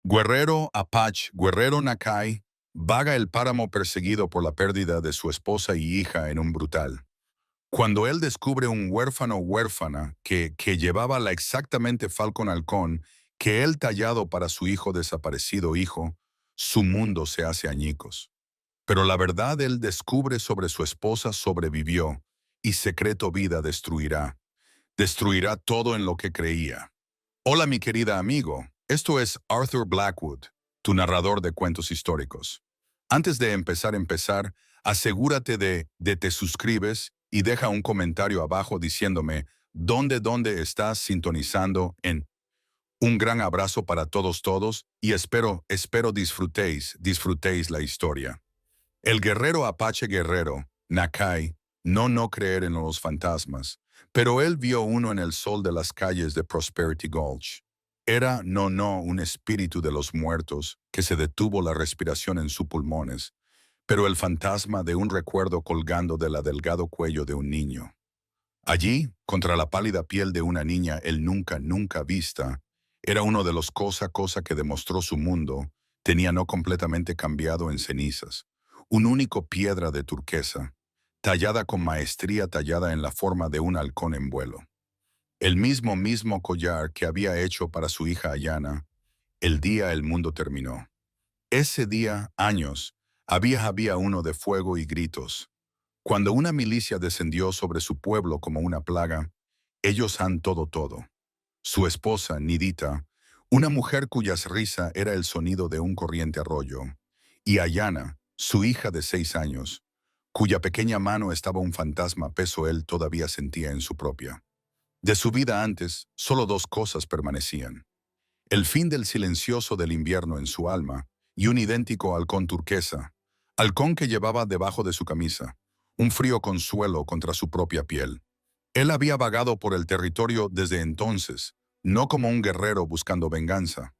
Guerrero Apache, Guerrero Nakai, vaga el páramo perseguido por la pérdida de su esposa y hija en un brutal. Cuando él descubre un huérfano o huérfana que llevaba la exactamente Falcon Halcón que él tallado para su hijo desaparecido hijo, su mundo se hace añicos. Pero la verdad él descubre sobre su esposa sobrevivió y secreto vida destruirá. Destruirá todo en lo que creía. Hola mi querida amigo, esto es Arthur Blackwood, tu narrador de cuentos históricos. Antes de empezar, asegúrate de te suscribes y deja un comentario abajo diciéndome dónde estás sintonizando en. Un gran abrazo para todos y espero disfrutéis la historia. El guerrero Apache guerrero, Nakai, no creer en los fantasmas, pero él vio uno en el sol de las calles de Prosperity Gulch. Era un espíritu de los muertos que se detuvo la respiración en sus pulmones, pero el fantasma de un recuerdo colgando del delgado cuello de un niño. Allí, contra la pálida piel de una niña él nunca vista, era uno de los cosa que demostró su mundo, tenía no completamente cambiado en cenizas. Un único piedra de turquesa, tallada con maestría tallada en la forma de un halcón en vuelo. El mismo collar que había hecho para su hija Ayana, el día el mundo terminó. Ese día, años, había uno de fuego y gritos. Cuando una milicia descendió sobre su pueblo como una plaga, ellos han todo. Su esposa, Nidita, una mujer cuya risa era el sonido de un corriente arroyo, y Ayana, su hija de 6 años, cuya pequeña mano estaba un fantasma peso él todavía sentía en su propia. De su vida antes, solo dos cosas permanecían. El fin del silencioso del invierno en su alma y un idéntico halcón turquesa, halcón que llevaba debajo de su camisa, un frío consuelo contra su propia piel. Él había vagado por el territorio desde entonces, no como un guerrero buscando venganza,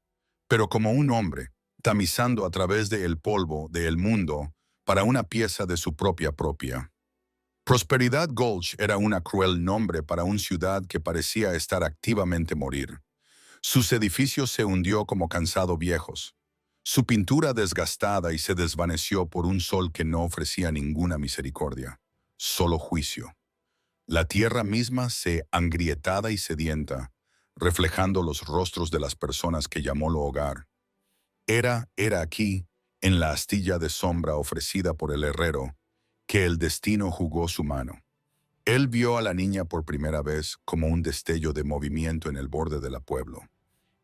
pero como un hombre, tamizando a través del polvo del mundo para una pieza de su propia. Prosperidad Gulch era una cruel nombre para una ciudad que parecía estar activamente morir. Sus edificios se hundió como cansado viejos. Su pintura desgastada y se desvaneció por un sol que no ofrecía ninguna misericordia, solo juicio. La tierra misma se angrietada y sedienta, reflejando los rostros de las personas que llamó lo hogar. Era aquí, en la astilla de sombra ofrecida por el herrero, que el destino jugó su mano. Él vio a la niña por primera vez como un destello de movimiento en el borde del pueblo.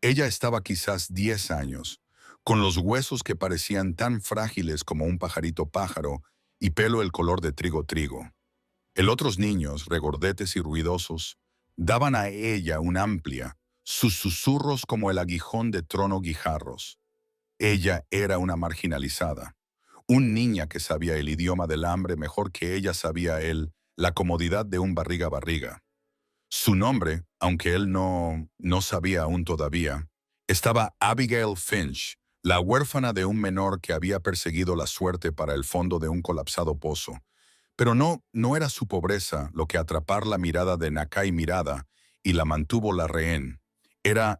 Ella estaba quizás 10 años, con los huesos que parecían tan frágiles como un pajarito pájaro y pelo el color de trigo. El otros niños, regordetes y ruidosos, daban a ella una amplia, sus susurros como el aguijón de trono guijarros. Ella era una marginalizada, un niña que sabía el idioma del hambre mejor que ella sabía él, la comodidad de un barriga. Su nombre, aunque él no sabía aún todavía, estaba Abigail Finch, la huérfana de un menor que había perseguido la suerte para el fondo de un colapsado pozo. Pero no era su pobreza lo que atrapar la mirada de Nakai mirada y la mantuvo la rehén.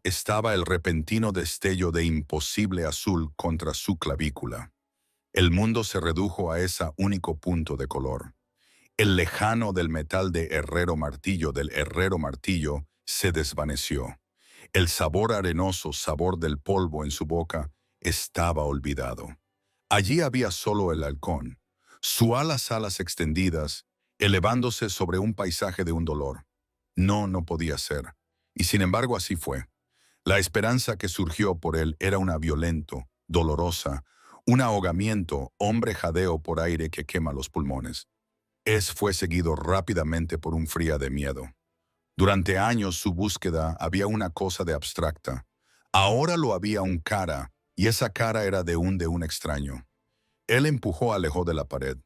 Estaba el repentino destello de imposible azul contra su clavícula. El mundo se redujo a ese único punto de color. El lejano del metal del herrero martillo, se desvaneció. El sabor arenoso, sabor del polvo en su boca, estaba olvidado. Allí había solo el halcón, sus alas extendidas, elevándose sobre un paisaje de un dolor. No podía ser. Y sin embargo así fue. La esperanza que surgió por él era una violento, dolorosa, un ahogamiento, hombre jadeo por aire que quema los pulmones. Fue seguido rápidamente por un fría de miedo. Durante años su búsqueda había una cosa de abstracta. Ahora lo había un cara, y esa cara era de un extraño. Él alejó de la pared.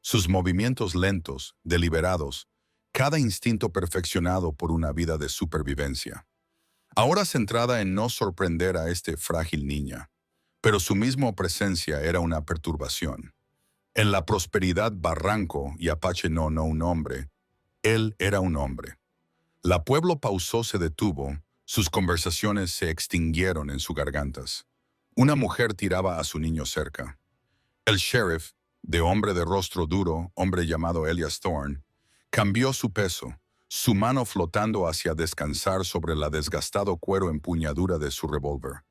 Sus movimientos lentos, deliberados, cada instinto perfeccionado por una vida de supervivencia. Ahora centrada en no sorprender a frágil niña. Pero su misma presencia era una perturbación. En la prosperidad Barranco y Apache no un hombre, él era un hombre. La pueblo pausó, se detuvo, sus conversaciones se extinguieron en sus gargantas. Una mujer tiraba a su niño cerca. El sheriff, de hombre de rostro duro, hombre llamado Elias Thorne, cambió su peso, su mano flotando hacia descansar sobre la desgastado cuero empuñadura de su revólver.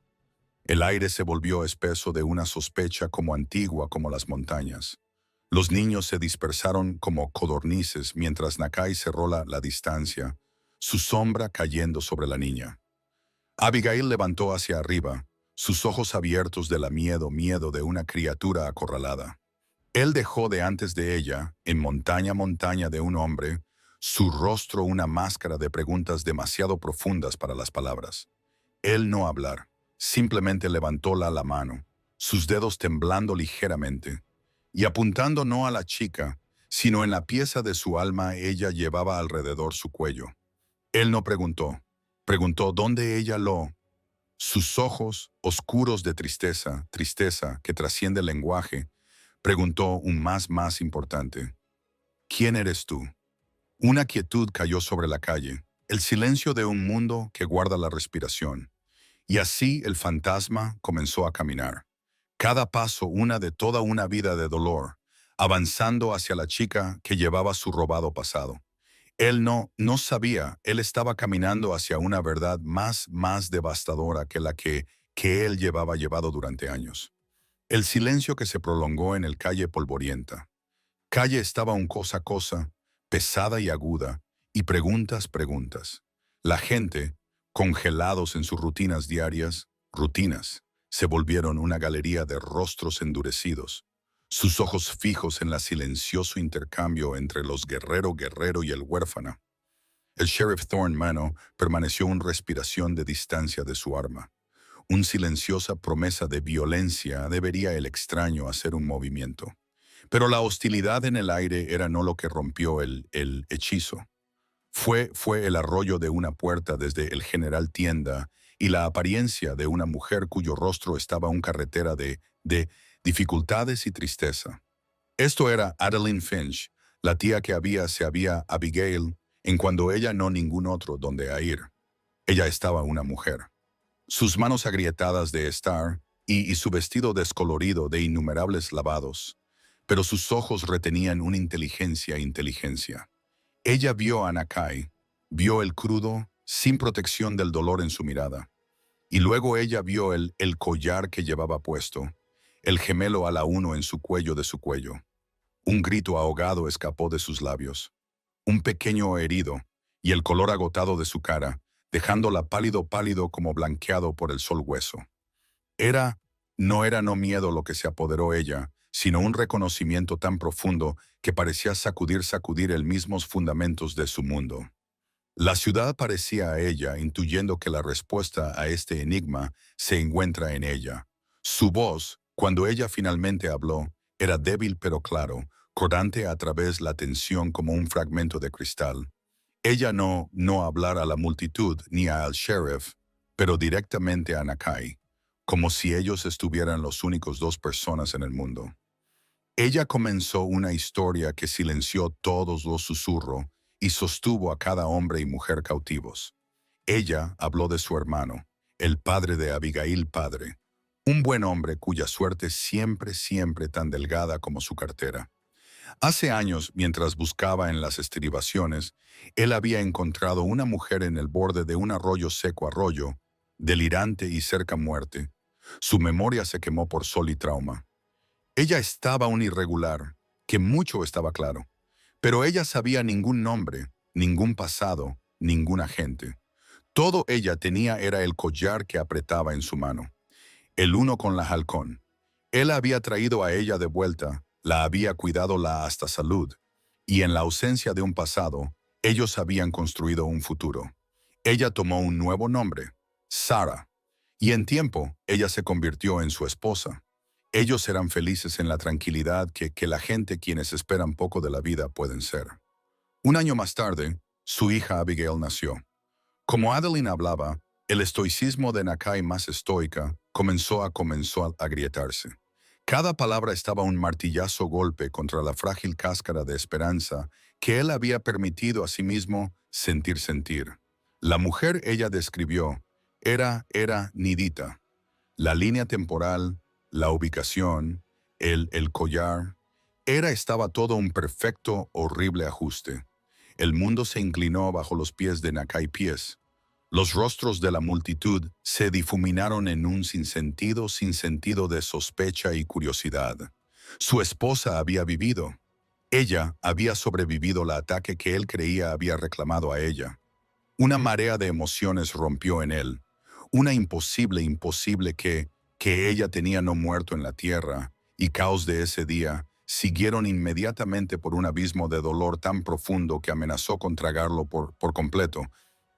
El aire se volvió espeso de una sospecha como antigua como las montañas. Los niños se dispersaron como codornices mientras Nakai cerró la distancia, su sombra cayendo sobre la niña. Abigail levantó hacia arriba, sus ojos abiertos de la miedo de una criatura acorralada. Él dejó de antes de ella, en montaña de un hombre, su rostro una máscara de preguntas demasiado profundas para las palabras. Él no hablar, simplemente levantó la mano, sus dedos temblando ligeramente, y apuntando no a la chica, sino en la pieza de su alma ella llevaba alrededor su cuello. Él no preguntó, preguntó dónde ella lo. Sus ojos, oscuros de tristeza, tristeza que trasciende el lenguaje, preguntó un más importante. ¿Quién eres tú? Una quietud cayó sobre la calle, el silencio de un mundo que guarda la respiración. Y así el fantasma comenzó a caminar. Cada paso una de toda una vida de dolor, avanzando hacia la chica que llevaba su robado pasado. Él no sabía, él estaba caminando hacia una verdad más devastadora que la que él llevado durante años. El silencio que se prolongó en el calle polvorienta. Calle estaba un cosa a cosa, pesada y aguda, y preguntas. La gente, congelados en sus rutinas diarias, rutinas, se volvieron una galería de rostros endurecidos, sus ojos fijos en el silencioso intercambio entre los guerrero y el huérfano. El sheriff Thorne Mano permaneció una respiración de distancia de su arma. Una silenciosa promesa de violencia debería el extraño hacer un movimiento. Pero la hostilidad en el aire era no lo que rompió el hechizo. Fue el arroyo de una puerta desde el general tienda y la apariencia de una mujer cuyo rostro estaba una carretera de dificultades y tristeza. Esto era Adeline Finch, la tía que se había Abigail, en cuando ella no ningún otro donde a ir. Ella estaba una mujer. Sus manos agrietadas de estar y su vestido descolorido de innumerables lavados, pero sus ojos retenían una inteligencia. Ella vio a Nakai, vio el crudo, sin protección del dolor en su mirada, y luego ella vio el collar que llevaba puesto, el gemelo a la uno en su cuello de su cuello. Un grito ahogado escapó de sus labios, un pequeño herido, y el color agotado de su cara, dejándola pálido como blanqueado por el sol hueso. No era miedo lo que se apoderó ella, sino un reconocimiento tan profundo que parecía sacudir el mismos fundamentos de su mundo. La ciudad parecía a ella, intuyendo que la respuesta a este enigma se encuentra en ella. Su voz, cuando ella finalmente habló, era débil pero claro, cortante a través la tensión como un fragmento de cristal. Ella no hablar a la multitud ni al sheriff, pero directamente a Nakai, como si ellos estuvieran los únicos dos personas en el mundo. Ella comenzó una historia que silenció todos los susurros y sostuvo a cada hombre y mujer cautivos. Ella habló de su hermano, el padre de Abigail padre, un buen hombre cuya suerte siempre tan delgada como su cartera. Hace años, mientras buscaba en las estribaciones, él había encontrado una mujer en el borde de un arroyo seco delirante y cerca muerte. Su memoria se quemó por sol y trauma. Ella estaba un irregular, que mucho estaba claro, pero ella sabía ningún nombre, ningún pasado, ninguna gente. Todo ella tenía era el collar que apretaba en su mano, el uno con la halcón. Él había traído a ella de vuelta, la había cuidado la hasta salud, y en la ausencia de un pasado, ellos habían construido un futuro. Ella tomó un nuevo nombre, Sarah, y en tiempo ella se convirtió en su esposa. Ellos eran felices en la tranquilidad que la gente quienes esperan poco de la vida pueden ser. Un año más tarde, su hija Abigail nació. Como Adeline hablaba, el estoicismo de Nakai más estoica comenzó a agrietarse. Cada palabra estaba un martillazo golpe contra la frágil cáscara de esperanza que él había permitido a sí mismo sentir. La mujer ella describió era Nidita. La línea temporal, la ubicación, el collar, estaba todo un perfecto, horrible ajuste. El mundo se inclinó bajo los pies de Nakai Pies. Los rostros de la multitud se difuminaron en un sinsentido de sospecha y curiosidad. Su esposa había vivido. Ella había sobrevivido al ataque que él creía había reclamado a ella. Una marea de emociones rompió en él. Una imposible que ella tenía no muerto en la tierra, y caos de ese día siguieron inmediatamente por un abismo de dolor tan profundo que amenazó con tragarlo por completo.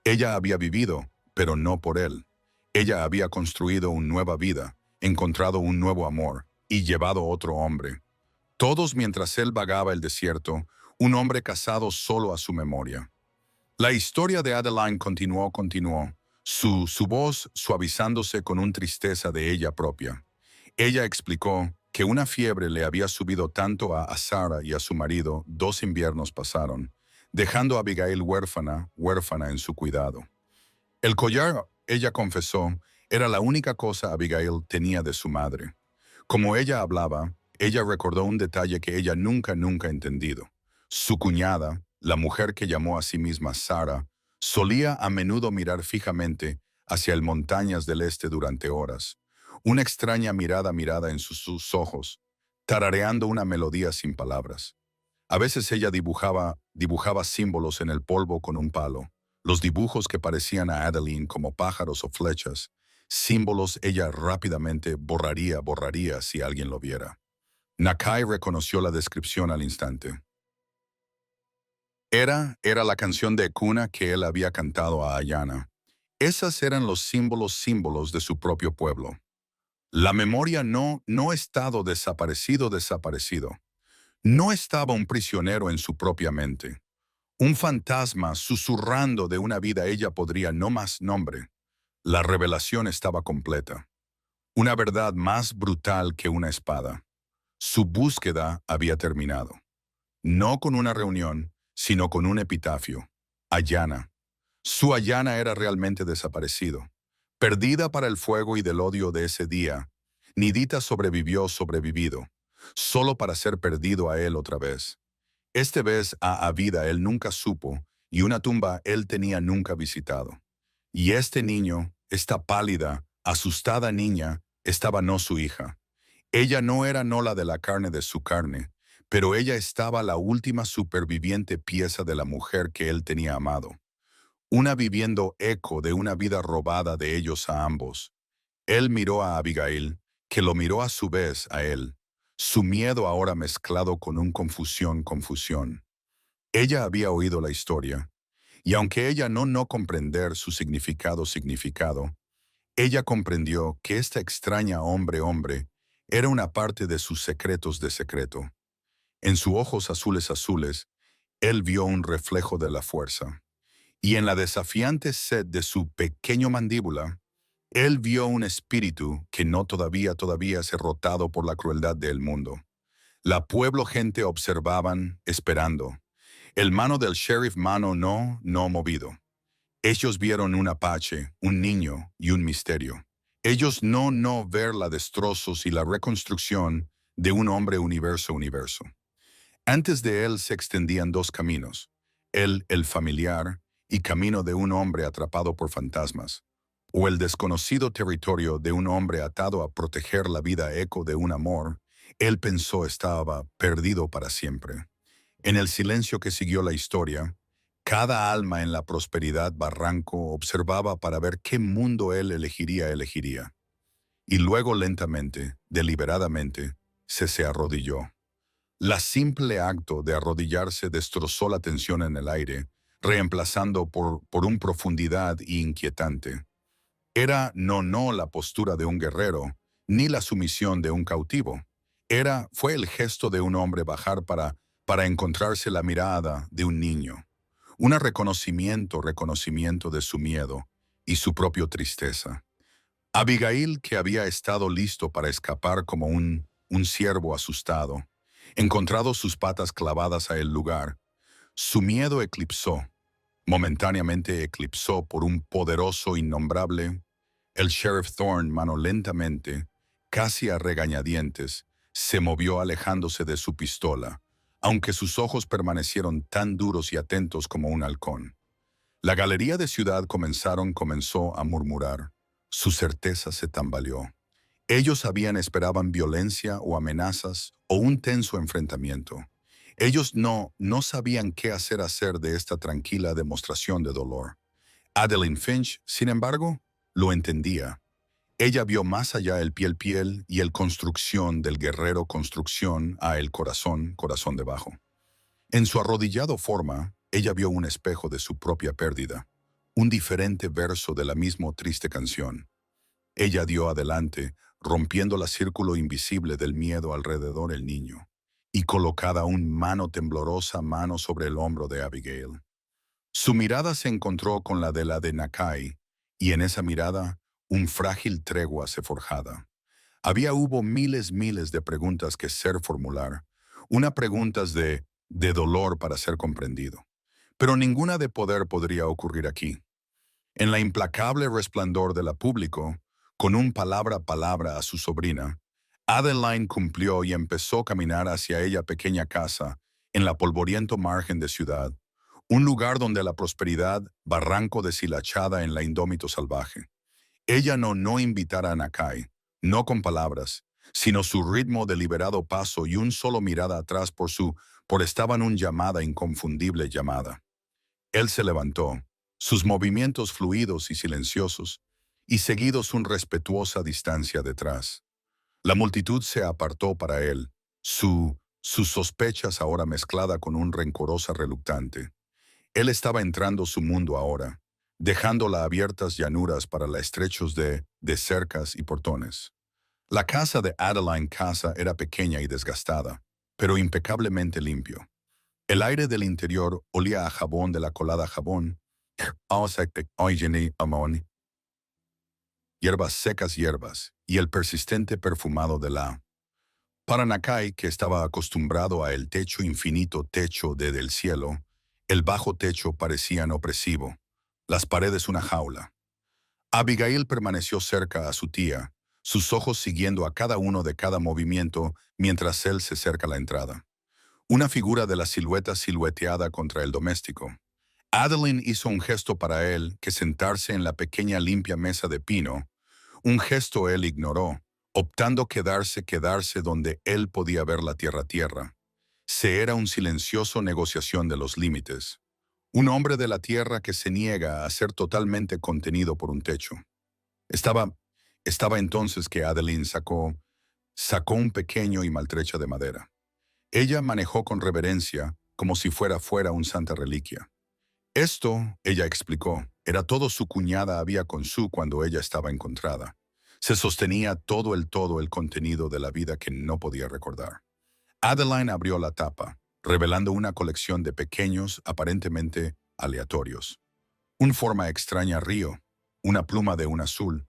Ella había vivido, pero no por él. Ella había construido una nueva vida, encontrado un nuevo amor y llevado otro hombre. Todos mientras él vagaba el desierto, un hombre casado solo a su memoria. La historia de Adeline continuó, su voz suavizándose con una tristeza de ella propia. Ella explicó que una fiebre le había subido tanto a Sarah y a su marido, 2 inviernos pasaron, dejando a Abigail huérfana en su cuidado. El collar, ella confesó, era la única cosa Abigail tenía de su madre. Como ella hablaba, ella recordó un detalle que ella nunca entendido. Su cuñada, la mujer que llamó a sí misma Sarah, solía a menudo mirar fijamente hacia el montañas del este durante horas. Una extraña mirada en sus ojos, tarareando una melodía sin palabras. A veces ella dibujaba símbolos en el polvo con un palo, los dibujos que parecían a Adeline como pájaros o flechas, símbolos ella rápidamente borraría si alguien lo viera. Nakai reconoció la descripción al instante. Era la canción de cuna que él había cantado a Ayana. Esas eran los símbolos de su propio pueblo. La memoria no estado desaparecido. No estaba un prisionero en su propia mente. Un fantasma susurrando de una vida ella podría no más nombre. La revelación estaba completa. Una verdad más brutal que una espada. Su búsqueda había terminado. No con una reunión, sino con un epitafio. Ayana. Su Ayana era realmente desaparecido. Perdida para el fuego y del odio de ese día, Nidita sobrevivido, solo para ser perdido a él otra vez. Esta vez a vida él nunca supo, y una tumba él tenía nunca visitado. Y este niño, esta pálida, asustada niña, estaba no su hija. Ella no era no la de la carne de su carne, pero ella estaba la última superviviente pieza de la mujer que él tenía amado. Una viviendo eco de una vida robada de ellos a ambos. Él miró a Abigail, que lo miró a su vez a él, su miedo ahora mezclado con un confusión. Ella había oído la historia, y aunque ella no comprender su significado, ella comprendió que esta extraña hombre, era una parte de sus secretos de secreto. En sus ojos azules, él vio un reflejo de la fuerza. Y en la desafiante sed de su pequeño mandíbula, él vio un espíritu que no todavía se rotado por la crueldad del mundo. La pueblo gente observaban, esperando. El mano del sheriff mano no movido. Ellos vieron un apache, un niño y un misterio. Ellos no ver la destrozos y la reconstrucción de un hombre universo. Antes de él se extendían 2 caminos, el familiar y camino de un hombre atrapado por fantasmas, o el desconocido territorio de un hombre atado a proteger la vida eco de un amor, él pensó estaba perdido para siempre. En el silencio que siguió la historia, cada alma en la prosperidad barranco observaba para ver qué mundo él elegiría. Y luego lentamente, deliberadamente, se arrodilló. La simple acto de arrodillarse destrozó la tensión en el aire, reemplazando por una profundidad inquietante. Era no la postura de un guerrero, ni la sumisión de un cautivo. Fue el gesto de un hombre bajar para encontrarse la mirada de un niño. Un reconocimiento de su miedo y su propia tristeza. Abigail, que había estado listo para escapar como un ciervo asustado, encontrado sus patas clavadas a el lugar, su miedo momentáneamente eclipsó por un poderoso innombrable. El sheriff Thorne, mano lentamente, casi a regañadientes, se movió alejándose de su pistola, aunque sus ojos permanecieron tan duros y atentos como un halcón. La galería de ciudad comenzó a murmurar. Su certeza se tambaleó. Ellos esperaban violencia o amenazas o un tenso enfrentamiento. Ellos no sabían qué hacer de esta tranquila demostración de dolor. Adeline Finch, sin embargo, lo entendía. Ella vio más allá el piel y el construcción del guerrero construcción a el corazón debajo. En su arrodillado forma, ella vio un espejo de su propia pérdida, un diferente verso de la misma triste canción. Ella dio adelante, rompiendo la círculo invisible del miedo alrededor del niño, y colocada un mano temblorosa mano sobre el hombro de Abigail. Su mirada se encontró con la de Nakai, y en esa mirada, un frágil tregua se forjada. Hubo miles de preguntas que ser formular, una preguntas de dolor para ser comprendido. Pero ninguna de poder podría ocurrir aquí. En la implacable resplandor de la público, con un palabra a palabra a su sobrina, Adeline cumplió y empezó a caminar hacia ella pequeña casa, en la polvoriento margen de ciudad, un lugar donde la prosperidad, barranco deshilachada en la indómito salvaje. Ella no invitara a Nakai, no con palabras, sino su ritmo deliberado paso y un solo mirada atrás por estaban un llamada inconfundible llamada. Él se levantó, sus movimientos fluidos y silenciosos, y seguidos una respetuosa distancia detrás. La multitud se apartó para él, sus sospechas ahora mezclada con un rencorosa reluctante. Él estaba entrando su mundo ahora, dejándola abiertas llanuras para la estrechos de cercas y portones. La casa de Adeline Casa era pequeña y desgastada, pero impecablemente limpio. El aire del interior olía a jabón de la colada jabón, hierbas, y el persistente perfumado de la. Para Nakai, que estaba acostumbrado a el techo infinito techo del cielo, el bajo techo parecía opresivo, las paredes una jaula. Abigail permaneció cerca a su tía, sus ojos siguiendo a cada uno de cada movimiento mientras él se acerca a la entrada. Una figura de la silueta silueteada contra el doméstico. Adeline hizo un gesto para él que sentarse en la pequeña limpia mesa de pino. Un gesto él ignoró, optando quedarse donde él podía ver la tierra. Se era un silencioso negociación de los límites. Un hombre de la tierra que se niega a ser totalmente contenido por un techo. Estaba entonces que Adeline sacó un pequeño y maltrecha de madera. Ella manejó con reverencia, como si fuera un santa reliquia. Esto, ella explicó, era todo su cuñada había con su cuando ella estaba encontrada. Se sostenía todo el contenido de la vida que no podía recordar. Adeline abrió la tapa, revelando una colección de pequeños, aparentemente aleatorios. Un forma extraña río, una pluma de un azul,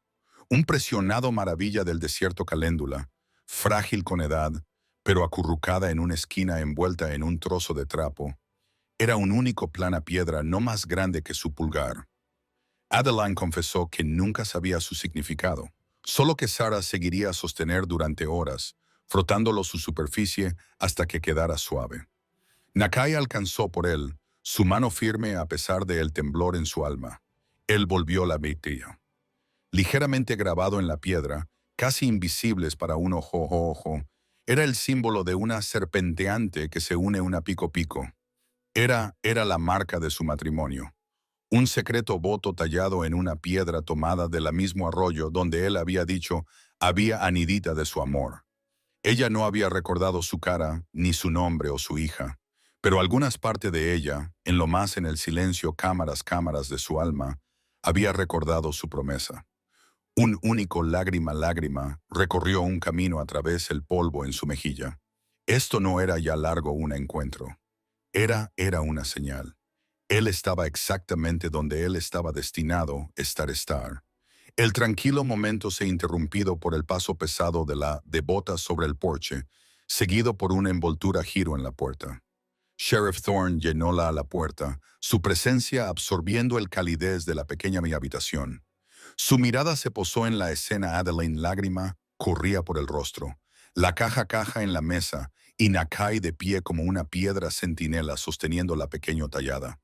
un presionado maravilla del desierto caléndula, frágil con edad, pero acurrucada en una esquina envuelta en un trozo de trapo. Era un único plana piedra no más grande que su pulgar. Adeline confesó que nunca sabía su significado, solo que Sarah seguiría a sostener durante horas, frotándolo su superficie hasta que quedara suave. Nakai alcanzó por él, su mano firme a pesar del temblor en su alma. Él volvió la vitilla. Ligeramente grabado en la piedra, casi invisibles para un ojo, era el símbolo de una serpenteante que se une una pico. Era la marca de su matrimonio. Un secreto voto tallado en una piedra tomada del mismo arroyo donde él había dicho había anidita de su amor. Ella no había recordado su cara, ni su nombre o su hija, pero algunas partes de ella, en lo más en el silencio cámaras de su alma, había recordado su promesa. Un único lágrima recorrió un camino a través del polvo en su mejilla. Esto no era ya largo un encuentro. Era una señal. Él estaba exactamente donde él estaba destinado estar. El tranquilo momento se interrumpido por el paso pesado de botas sobre el porche, seguido por una envoltura giro en la puerta. Sheriff Thorne llenó la puerta, su presencia absorbiendo el calidez de la pequeña mi habitación. Su mirada se posó en la escena. Adeline, lágrima, corría por el rostro. La caja en la mesa, y Nakai de pie como una piedra centinela sosteniendo la pequeña tallada.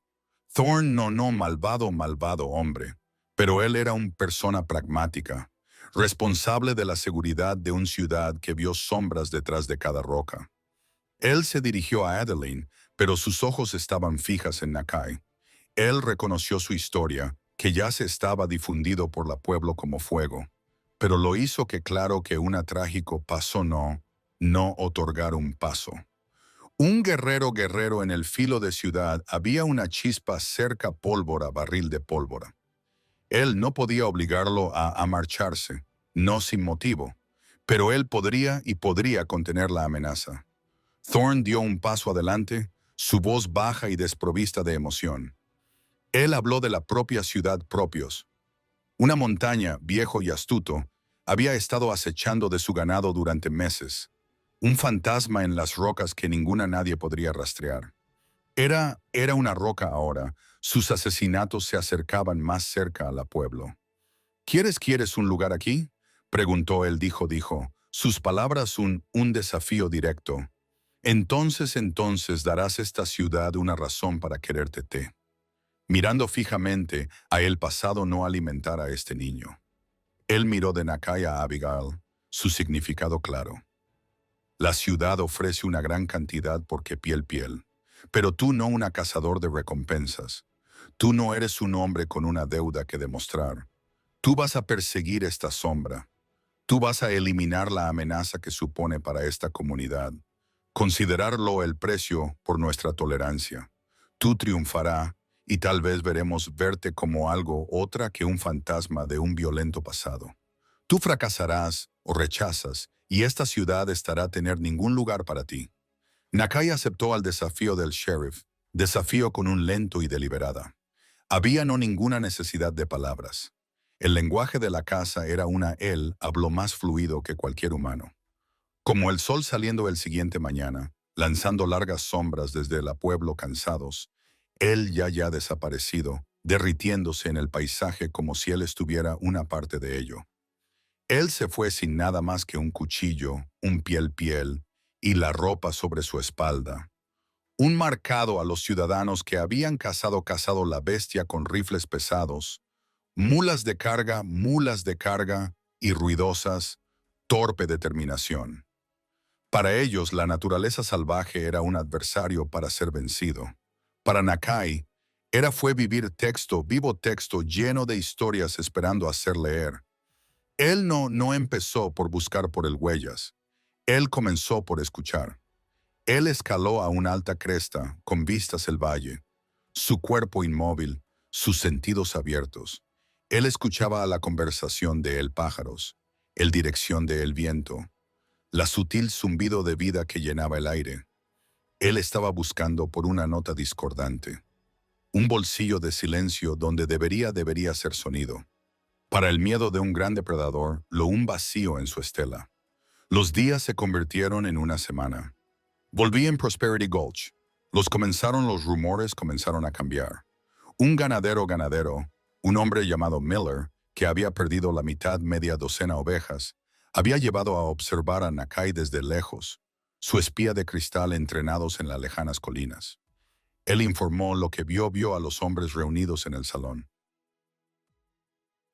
Thorn no, malvado hombre. Pero él era una persona pragmática, responsable de la seguridad de una ciudad que vio sombras detrás de cada roca. Él se dirigió a Adeline, pero sus ojos estaban fijas en Nakai. Él reconoció su historia, que ya se estaba difundido por la pueblo como fuego, pero lo hizo que claro que una trágico paso no otorgar un paso. Un guerrero en el filo de ciudad había una chispa cerca pólvora, barril de pólvora. Él no podía obligarlo a marcharse, no sin motivo, pero él podría contener la amenaza. Thorn dio un paso adelante, su voz baja y desprovista de emoción. Él habló de la propia ciudad propios. Una montaña, viejo y astuto, había estado acechando de su ganado durante meses. Un fantasma en las rocas que nadie podría rastrear. Era una roca ahora. Sus asesinatos se acercaban más cerca al pueblo. ¿Quieres un lugar aquí? Preguntó él, dijo. Sus palabras un desafío directo. Entonces darás a esta ciudad una razón para quererte. Mirando fijamente a el pasado no alimentar a este niño. Él miró de Nakai a Abigail, su significado claro. La ciudad ofrece una gran cantidad porque piel, pero tú no una cazador de recompensas. Tú no eres un hombre con una deuda que demostrar. Tú vas a perseguir esta sombra. Tú vas a eliminar la amenaza que supone para esta comunidad. Considerarlo el precio por nuestra tolerancia. Tú triunfarás y tal vez veremos verte como algo otra que un fantasma de un violento pasado. Tú fracasarás o rechazas y esta ciudad estará a tener ningún lugar para ti. Nakai aceptó al desafío del sheriff, desafío con un lento y deliberada. Había no ninguna necesidad de palabras. El lenguaje de la casa era él habló más fluido que cualquier humano. Como el sol saliendo el siguiente mañana, lanzando largas sombras desde el pueblo cansados, él ya desaparecido, derritiéndose en el paisaje como si él estuviera una parte de ello. Él se fue sin nada más que un cuchillo, un piel, y la ropa sobre su espalda. Un marcado a los ciudadanos que habían cazado la bestia con rifles pesados, mulas de carga y ruidosas, torpe determinación. Para ellos la naturaleza salvaje era un adversario para ser vencido. Para Nakai, fue vivir vivo texto lleno de historias esperando a ser leer. Él no empezó por buscar por el huellas. Él comenzó por escuchar. Él escaló a una alta cresta con vistas al valle, su cuerpo inmóvil, sus sentidos abiertos. Él escuchaba a la conversación de el pájaros, el dirección del viento, la sutil zumbido de vida que llenaba el aire. Él estaba buscando por una nota discordante, un bolsillo de silencio donde debería ser sonido. Para el miedo de un gran depredador, un vacío en su estela. Los días se convirtieron en una semana. Volví en Prosperity Gulch. Los rumores comenzaron a cambiar. Un ganadero, un hombre llamado Miller, que había perdido la media docena ovejas, había llevado a observar a Nakai desde lejos, su espía de cristal entrenados en las lejanas colinas. Él informó lo que vio a los hombres reunidos en el salón.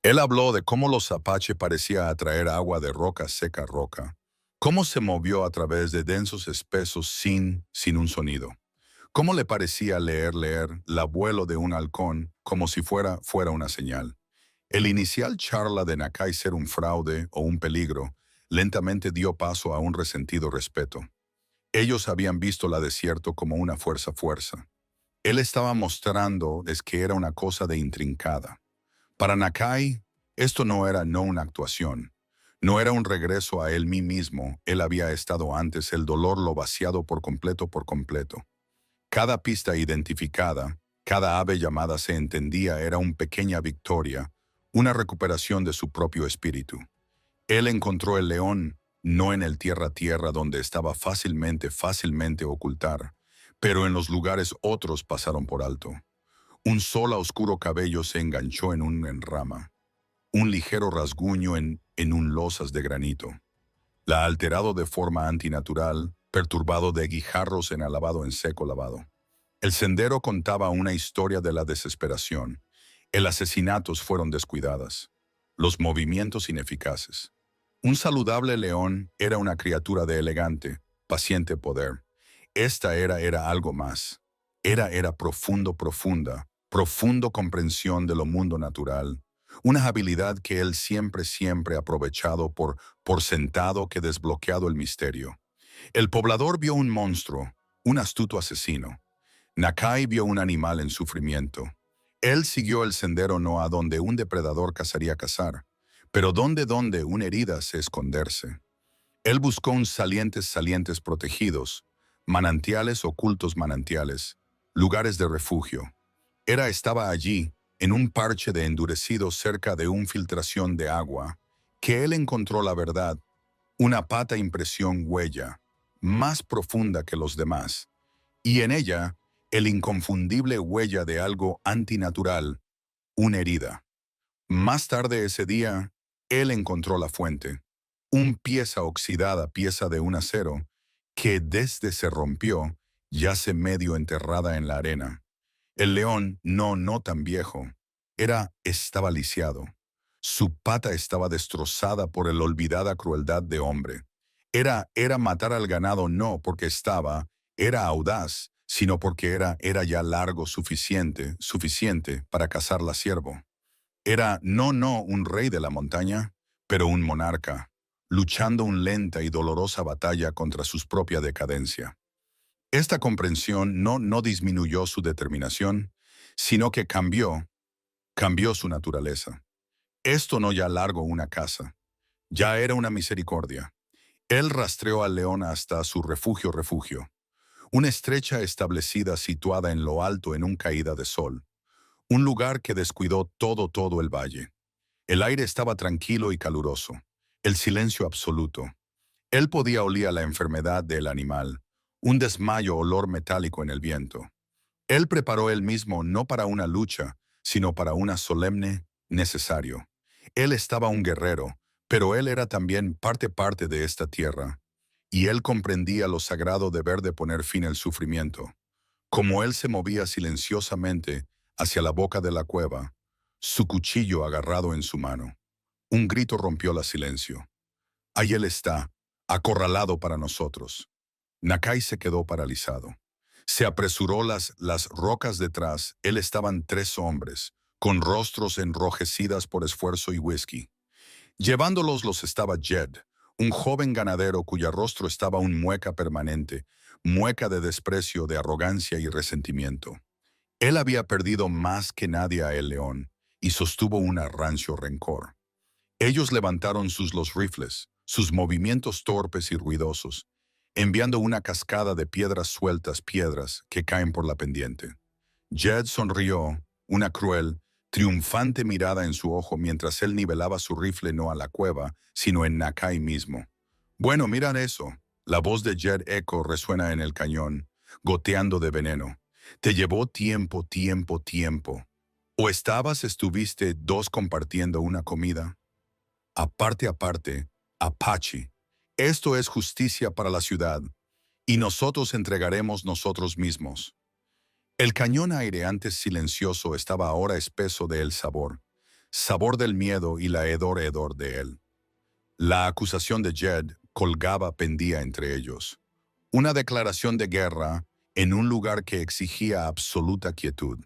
Él habló de cómo los apache parecía atraer agua de roca seca a roca, cómo se movió a través de densos espesos sin un sonido, cómo le parecía leer el abuelo de un halcón como si fuera una señal. El inicial charla de Nakai ser un fraude o un peligro lentamente dio paso a un resentido respeto. Ellos habían visto la desierto como una fuerza. Él estaba mostrando que era una cosa de intrincada. Para Nakai, esto no era una actuación. No era un regreso a él mismo. Él había estado antes, el dolor lo vaciado por completo. Cada pista identificada, cada ave llamada se entendía era una pequeña victoria, una recuperación de su propio espíritu. Él encontró el león, no en el tierra donde estaba fácilmente ocultar, pero en los lugares otros pasaron por alto. Un sol oscuro cabello se enganchó en una rama. un ligero rasguño en un losas de granito. La ha alterado de forma antinatural, perturbado de guijarros en alabado en seco lavado. El sendero contaba una historia de la desesperación. El asesinatos fueron descuidadas. Los movimientos ineficaces. Un saludable león era una criatura de elegante, paciente poder. Esta era algo más. Era profundo comprensión de lo mundo natural. Una habilidad que él siempre aprovechado por sentado que desbloqueado el misterio. El poblador vio un monstruo, un astuto asesino. Nakai vio un animal en sufrimiento. Él siguió el sendero no a donde un depredador cazaría cazar, pero donde una herida se esconderse. Él buscó un salientes protegidos, manantiales ocultos manantiales, lugares de refugio. Estaba allí, en un parche de endurecido cerca de una filtración de agua, que él encontró la verdad, una pata impresión huella, más profunda que los demás, y en ella, el inconfundible huella de algo antinatural, una herida. Más tarde ese día, él encontró la fuente, un pieza oxidada, pieza de un acero, que desde se rompió, yace medio enterrada en la arena. El león, no tan viejo, estaba lisiado. Su pata estaba destrozada por la olvidada crueldad de hombre. Era matar al ganado no porque era audaz, sino porque era ya largo suficiente para cazar la ciervo. Era no un rey de la montaña, pero un monarca, luchando una lenta y dolorosa batalla contra su propia decadencia. Esta comprensión no disminuyó su determinación, sino que cambió su naturaleza. Esto no ya largo una casa, ya era una misericordia. Él rastreó al león hasta su refugio, una estrecha establecida situada en lo alto en una caída de sol, un lugar que descuidó todo el valle. El aire estaba tranquilo y caluroso, el silencio absoluto. Él podía oler la enfermedad del animal, un desmayo olor metálico en el viento. Él preparó él mismo no para una lucha, sino para una solemne necesario. Él estaba un guerrero, pero él era también parte de esta tierra, y él comprendía lo sagrado deber de poner fin al sufrimiento. Como él se movía silenciosamente hacia la boca de la cueva, su cuchillo agarrado en su mano. Un grito rompió el silencio. Ahí él está, acorralado para nosotros. Nakai se quedó paralizado. Se apresuró las rocas detrás. Él estaban tres hombres, con rostros enrojecidas por esfuerzo y whisky. Llevándolos los estaba Jed, un joven ganadero cuyo rostro estaba un mueca permanente, mueca de desprecio, de arrogancia y resentimiento. Él había perdido más que nadie a el león y sostuvo un rancio rencor. Ellos levantaron los rifles, sus movimientos torpes y ruidosos, enviando una cascada de piedras sueltas, piedras que caen por la pendiente. Jed sonrió, una cruel, triunfante mirada en su ojo mientras él nivelaba su rifle no a la cueva, sino en Nakai mismo. Bueno, mirad eso. La voz de Jed eco resuena en el cañón, goteando de veneno. Te llevó tiempo. ¿O estuviste dos compartiendo una comida? Aparte, Apache. Esto es justicia para la ciudad, y nosotros entregaremos nosotros mismos. El cañón aireante silencioso estaba ahora espeso de el sabor del miedo y la hedor de él. La acusación de Jed pendía entre ellos. Una declaración de guerra en un lugar que exigía absoluta quietud.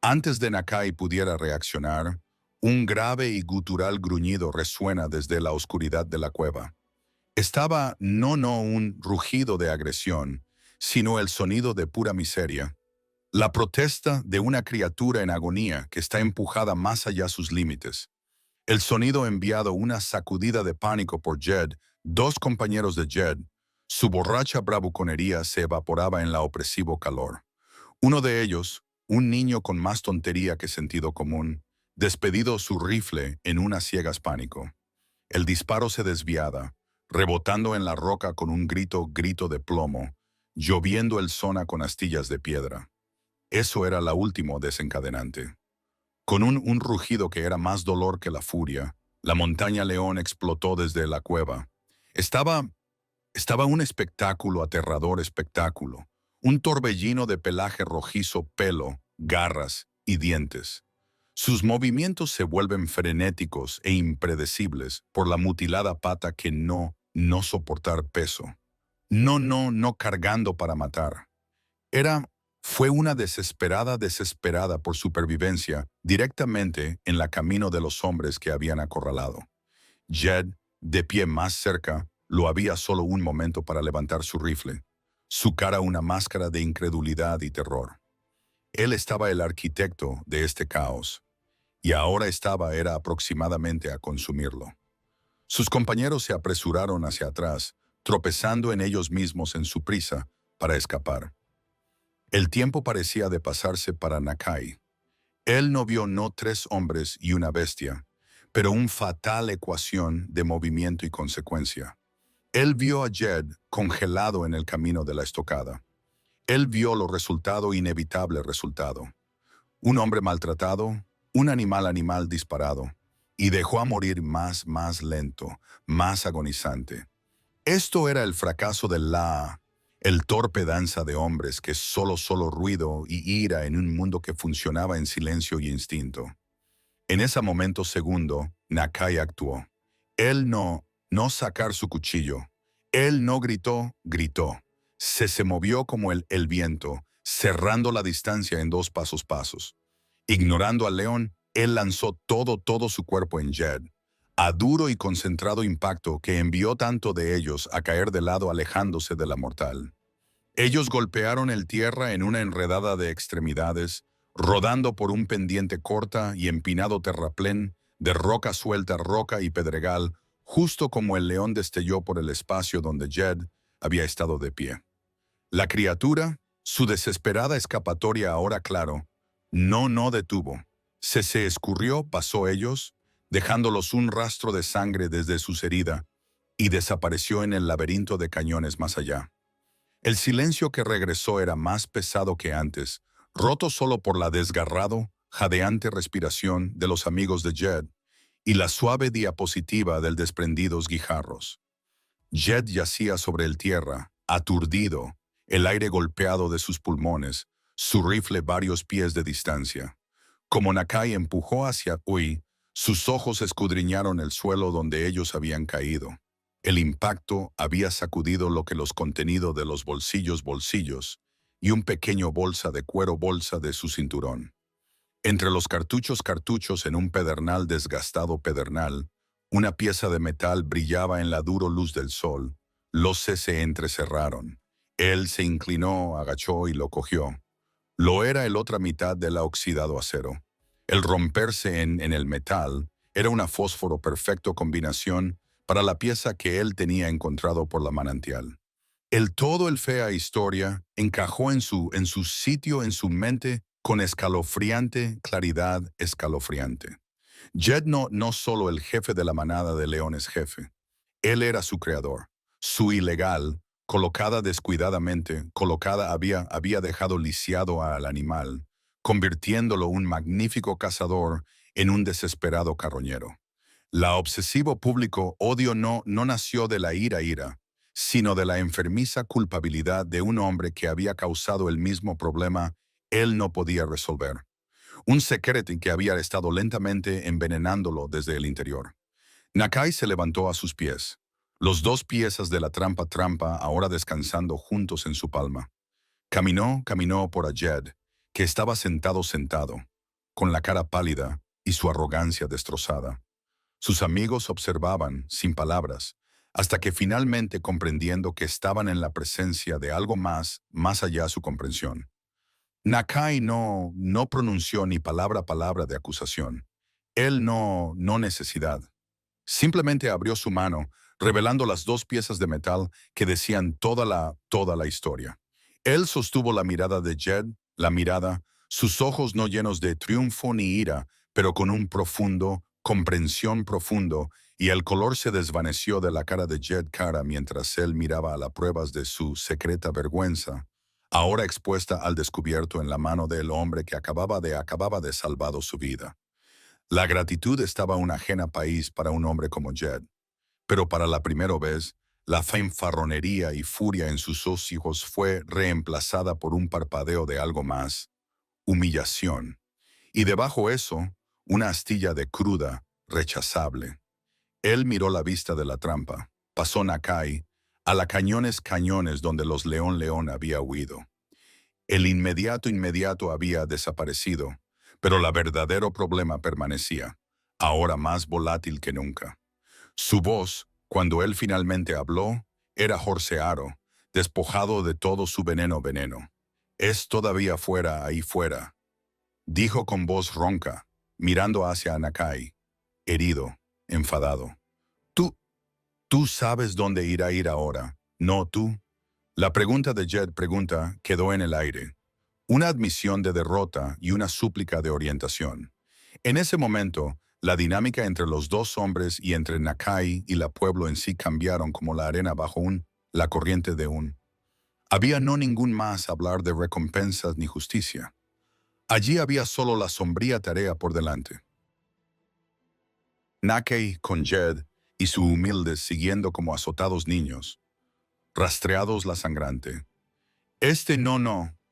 Antes de Nakai pudiera reaccionar, un grave y gutural gruñido resuena desde la oscuridad de la cueva. Estaba no un rugido de agresión, sino el sonido de pura miseria. La protesta de una criatura en agonía que está empujada más allá sus límites. El sonido enviado una sacudida de pánico por Jed, dos compañeros de Jed. Su borracha bravuconería se evaporaba en la opresivo calor. Uno de ellos, un niño con más tontería que sentido común, despedido su rifle en una ciegas pánico. El disparo se desviaba, rebotando en la roca con un grito de plomo, lloviendo el zona con astillas de piedra. Eso era la última desencadenante. Con un rugido que era más dolor que la furia, la montaña león explotó desde la cueva. Estaba Estaba un espectáculo, aterrador espectáculo, un torbellino de pelaje rojizo, pelo, garras y dientes. Sus movimientos se vuelven frenéticos e impredecibles por la mutilada pata que no soportar peso. No cargando para matar. Era, fue una desesperada por supervivencia directamente en la camino de los hombres que habían acorralado. Jed, de pie más cerca, lo había solo un momento para levantar su rifle, su cara una máscara de incredulidad y terror. Él estaba el arquitecto de este caos, y ahora era aproximadamente a consumirlo. Sus compañeros se apresuraron hacia atrás, tropezando en ellos mismos en su prisa para escapar. El tiempo parecía de pasarse para Nakai. Él no vio no tres hombres y una bestia, pero una fatal ecuación de movimiento y consecuencia. Él vio a Jed congelado en el camino de la estocada. Él vio lo inevitable resultado. Un hombre maltratado, un animal disparado, y dejó a morir más lento, más agonizante. Esto era el fracaso el torpe danza de hombres que solo ruido y ira en un mundo que funcionaba en silencio y instinto. En ese momento segundo, Nakai actuó. Él no sacar su cuchillo. Él no gritó. Se movió como el viento, cerrando la distancia en dos pasos. Ignorando al león, él lanzó todo su cuerpo en Jed, a duro y concentrado impacto que envió tanto de ellos a caer de lado alejándose de la mortal. Ellos golpearon el tierra en una enredada de extremidades, rodando por un pendiente corta y empinado terraplén de roca suelta, roca y pedregal, justo como el león destelló por el espacio donde Jed había estado de pie. La criatura, su desesperada escapatoria ahora claro, no detuvo. Se escurrió, pasó ellos, dejándolos un rastro de sangre desde sus heridas, y desapareció en el laberinto de cañones más allá. El silencio que regresó era más pesado que antes, roto solo por la desgarrado, jadeante respiración de los amigos de Jed y la suave diapositiva del desprendidos guijarros. Jed yacía sobre el tierra, aturdido, el aire golpeado de sus pulmones, su rifle varios pies de distancia. Como Nakai empujó hacia Ui, sus ojos escudriñaron el suelo donde ellos habían caído. El impacto había sacudido lo que los contenido de los bolsillos, y un pequeño bolsa de cuero bolsa de su cinturón. Entre los cartuchos en un pedernal desgastado pedernal, una pieza de metal brillaba en la dura luz del sol. Los se entrecerraron. Él se inclinó, agachó y lo cogió. Lo era el otra mitad del oxidado acero. El romperse en el metal era una fósforo perfecto combinación para la pieza que él tenía encontrado por la manantial. El fea historia encajó en su sitio en su mente con escalofriante claridad escalofriante. Jed no solo el jefe de la manada de leones jefe. Él era su creador. Su ilegal, colocada descuidadamente, había dejado lisiado al animal, convirtiéndolo un magnífico cazador en un desesperado carroñero. La obsesivo público odio no nació de la ira, sino de la enfermiza culpabilidad de un hombre que había causado el mismo problema él no podía resolver. Un secreto que había estado lentamente envenenándolo desde el interior. Nakai se levantó a sus pies, los dos piezas de la trampa ahora descansando juntos en su palma. Caminó por Jed, que estaba sentado, con la cara pálida y su arrogancia destrozada. Sus amigos observaban, sin palabras, hasta que finalmente comprendiendo que estaban en la presencia de algo más allá de su comprensión. Nakai no pronunció ni palabra de acusación. Él no necesidad. Simplemente abrió su mano, revelando las dos piezas de metal que decían toda la historia. Él sostuvo la mirada de Jed, sus ojos no llenos de triunfo ni ira, pero con un comprensión profundo, y el color se desvaneció de la cara de Jed mientras él miraba a las pruebas de su secreta vergüenza, ahora expuesta al descubierto en la mano del hombre que acababa de salvado su vida. La gratitud estaba un ajena país para un hombre como Jed, pero para la primera vez, la fanfarronería y furia en sus hijos fue reemplazada por un parpadeo de algo más, humillación. Y debajo eso, una astilla de cruda, rechazable. Él miró la vista de la trampa, pasó Nakai, a la cañones donde los león había huido. El inmediato había desaparecido, pero el verdadero problema permanecía, ahora más volátil que nunca. Su voz, cuando él finalmente habló, era jorcearo, despojado de todo su veneno. Es todavía fuera, ahí fuera, dijo con voz ronca, mirando hacia Nakai, herido, enfadado. Tú, tú sabes dónde irá a ir ahora, ¿no tú? La pregunta de Jed quedó en el aire. Una admisión de derrota y una súplica de orientación. En ese momento, la dinámica entre los dos hombres y entre Nakai y la pueblo en sí cambiaron como la arena bajo la corriente de un. Había no ningún más hablar de recompensas ni justicia. Allí había solo la sombría tarea por delante. Nakai con Jed y su humilde siguiendo como azotados niños, rastreados la sangrante.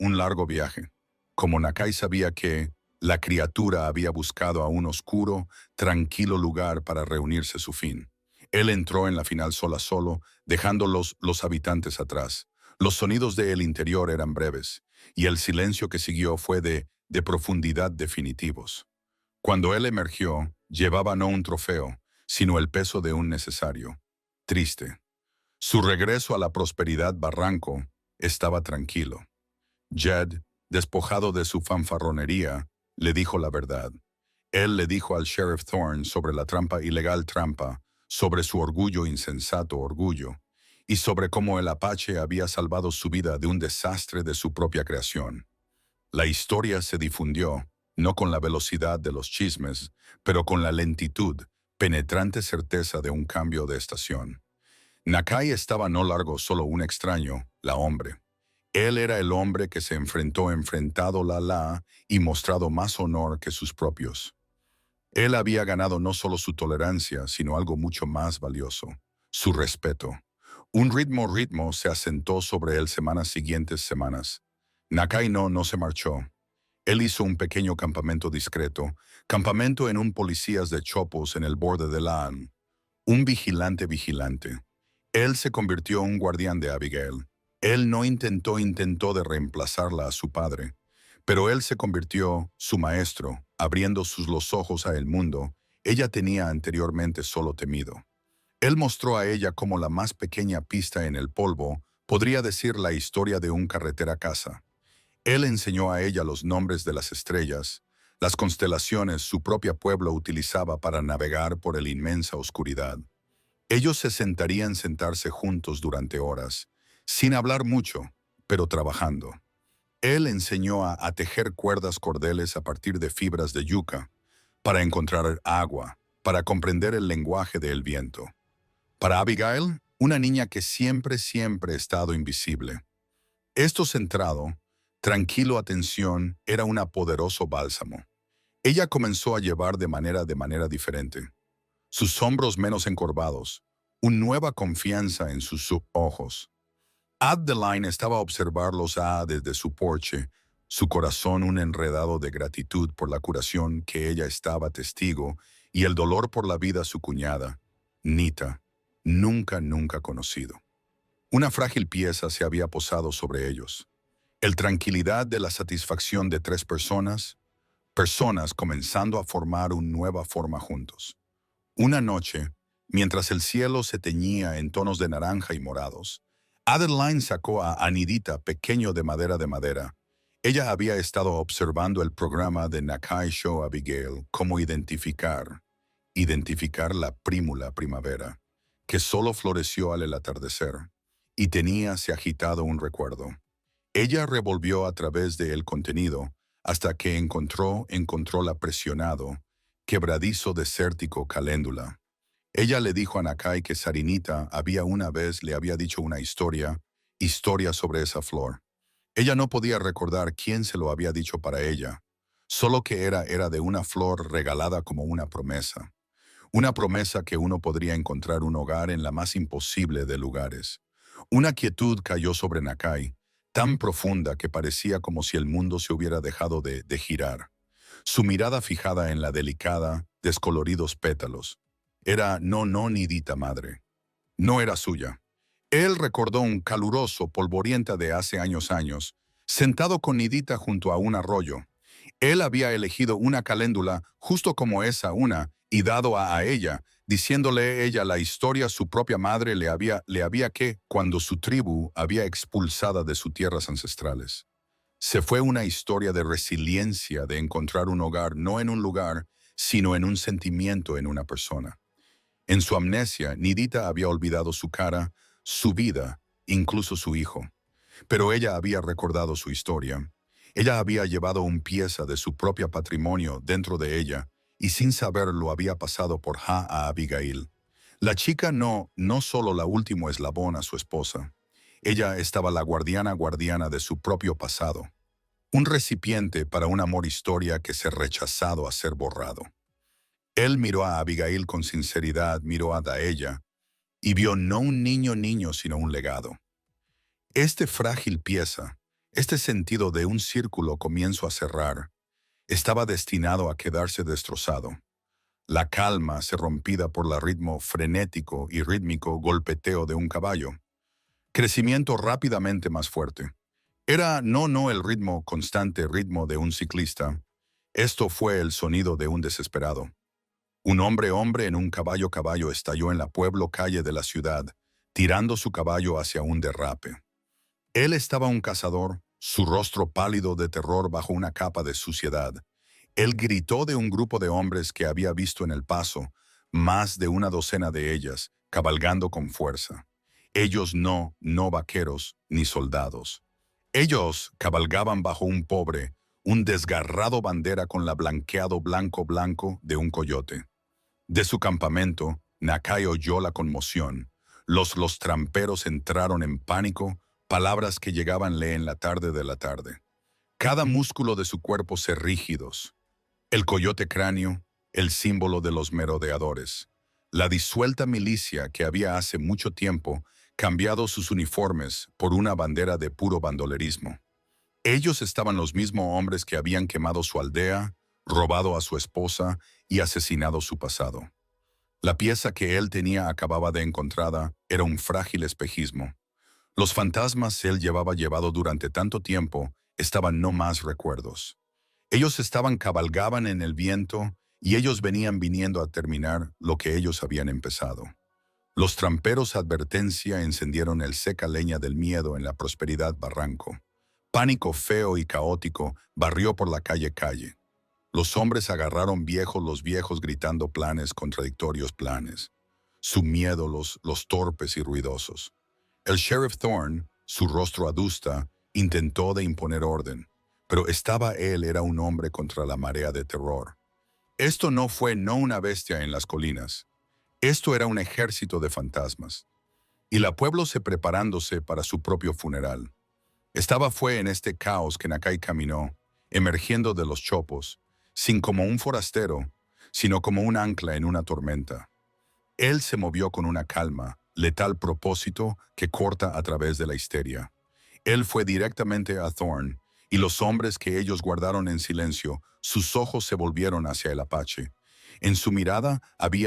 Un largo viaje. Como Nakai sabía que la criatura había buscado a un oscuro, tranquilo lugar para reunirse su fin. Él entró en la final solo, dejando los habitantes atrás. Los sonidos del interior eran breves, y el silencio que siguió fue de profundidad definitivos. Cuando él emergió, llevaba no un trofeo, sino el peso de un necesario. Triste. Su regreso a la prosperidad barranco estaba tranquilo. Jed, despojado de su fanfarronería, le dijo la verdad. Él le dijo al Sheriff Thorne sobre la ilegal trampa, sobre su insensato orgullo, y sobre cómo el Apache había salvado su vida de un desastre de su propia creación. La historia se difundió, no con la velocidad de los chismes, pero con la lentitud, penetrante certeza de un cambio de estación. Nakai estaba no largo solo un extraño, la hombre. Él era el hombre que se enfrentado la y mostrado más honor que sus propios. Él había ganado no solo su tolerancia, sino algo mucho más valioso, su respeto. Un ritmo se asentó sobre él semanas. Nakai no se marchó. Él hizo un pequeño campamento discreto, campamento en un policías de chopos en el borde de la un vigilante. Él se convirtió en un guardián de Abigail. Él no intentó de reemplazarla a su padre, pero él se convirtió su maestro, abriendo los ojos a el mundo. Ella tenía anteriormente solo temido. Él mostró a ella como la más pequeña pista en el polvo podría decir la historia de un carretera casa. Él enseñó a ella los nombres de las estrellas, las constelaciones su propio pueblo utilizaba para navegar por la inmensa oscuridad. Ellos sentarse juntos durante horas, sin hablar mucho, pero trabajando. Él enseñó a tejer cuerdas cordeles a partir de fibras de yuca, para encontrar agua, para comprender el lenguaje del viento. Para Abigail, una niña que siempre ha estado invisible. Esto centrado, tranquilo atención, era un poderoso bálsamo. Ella comenzó a llevar de manera diferente. Sus hombros menos encorvados, una nueva confianza en sus ojos. Adeline estaba a observarlos desde su porche, su corazón un enredado de gratitud por la curación que ella estaba testigo y el dolor por la vida su cuñada, Nita, nunca conocido. Una frágil pieza se había posado sobre ellos. El tranquilidad de la satisfacción de tres personas comenzando a formar una nueva forma juntos. Una noche, mientras el cielo se teñía en tonos de naranja y morados, Adeline sacó a Anidita pequeño de madera. Ella había estado observando el programa de Nakai Show Abigail cómo identificar la prímula primavera, que solo floreció al atardecer, y se agitado un recuerdo. Ella revolvió a través del contenido hasta que encontró la presionado, quebradizo desértico caléndula. Ella le dijo a Nakai que Sarinita había una vez le había dicho una historia sobre esa flor. Ella no podía recordar quién se lo había dicho para ella, solo que era de una flor regalada como una promesa que uno podría encontrar un hogar en la más imposible de lugares. Una quietud cayó sobre Nakai, tan profunda que parecía como si el mundo se hubiera dejado de girar. Su mirada fijada en la delicada, descoloridos pétalos. Era no nidita madre. No era suya. Él recordó un caluroso polvorienta de hace años, sentado con Nidita junto a un arroyo. Él había elegido una caléndula justo como esa una y dado a ella, diciéndole ella la historia su propia madre le había que, cuando su tribu había expulsada de sus tierras ancestrales. Se fue una historia de resiliencia, de encontrar un hogar no en un lugar, sino en un sentimiento en una persona. En su amnesia, Nidita había olvidado su cara, su vida, incluso su hijo. Pero ella había recordado su historia. Ella había llevado un pieza de su propio patrimonio dentro de ella y sin saberlo había pasado por Ja a Abigail. La chica no solo la último eslabón a su esposa. Ella estaba la guardiana de su propio pasado. Un recipiente para un amor historia que se rechazado a ser borrado. Él miró a Abigail con sinceridad, miró a Daella y vio no un niño, sino un legado. Este frágil pieza, este sentido de un círculo comienzo a cerrar, estaba destinado a quedarse destrozado. La calma se rompida por el ritmo frenético y rítmico golpeteo de un caballo. Crecimiento rápidamente más fuerte. Era no el ritmo constante ritmo de un ciclista. Esto fue el sonido de un desesperado. Un hombre en un caballo estalló en la pueblo calle de la ciudad, tirando su caballo hacia un derrape. Él estaba un cazador, su rostro pálido de terror bajo una capa de suciedad. Él gritó de un grupo de hombres que había visto en el paso, más de una docena de ellas, cabalgando con fuerza. Ellos no vaqueros ni soldados. Ellos cabalgaban bajo un desgarrado bandera con la blanqueado blanco de un coyote. De su campamento, Nakai oyó la conmoción. Los tramperos entraron en pánico, palabras que llegabanle en la tarde de la tarde. Cada músculo de su cuerpo se rígidos. El coyote cráneo, el símbolo de los merodeadores. La disuelta milicia que había hace mucho tiempo cambiado sus uniformes por una bandera de puro bandolerismo. Ellos estaban los mismos hombres que habían quemado su aldea, robado a su esposa y asesinado su pasado. La pieza que él tenía acababa de encontrada era un frágil espejismo. Los fantasmas él llevado durante tanto tiempo estaban no más recuerdos. Ellos cabalgaban en el viento y ellos venían viniendo a terminar lo que ellos habían empezado. Los tramperos advertencia encendieron el seca leña del miedo en la prosperidad barranco. Pánico feo y caótico barrió por la calle. Los hombres agarraron los viejos gritando planes contradictorios planes. Su miedo los torpes y ruidosos. El sheriff Thorne, su rostro adusta, intentó de imponer orden, pero era un hombre contra la marea de terror. Esto no fue una bestia en las colinas. Esto era un ejército de fantasmas. Y la pueblo se preparándose para su propio funeral. Fue en este caos que Nakai caminó, emergiendo de los chopos, sin como un forastero, sino como un ancla en una tormenta. Él se movió con una calma, letal propósito que corta a través de la histeria. Él fue directamente a Thorne, y los hombres que ellos guardaron en silencio, sus ojos se volvieron hacia el Apache. En su mirada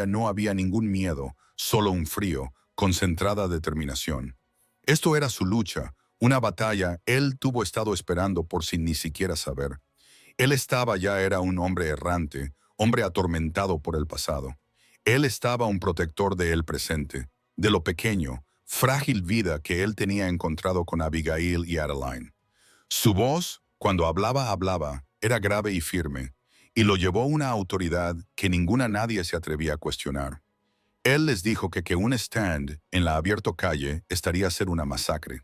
no había ningún miedo, solo un frío, concentrada determinación. Esto era su lucha, una batalla él tuvo estado esperando por sin ni siquiera saber. Él era un hombre errante, hombre atormentado por el pasado. Él estaba un protector del presente, de lo pequeño, frágil vida que él tenía encontrado con Abigail y Adeline. Su voz, cuando hablaba, era grave y firme, y lo llevó una autoridad que nadie se atrevía a cuestionar. Él les dijo que un stand en la abierta calle estaría a ser una masacre.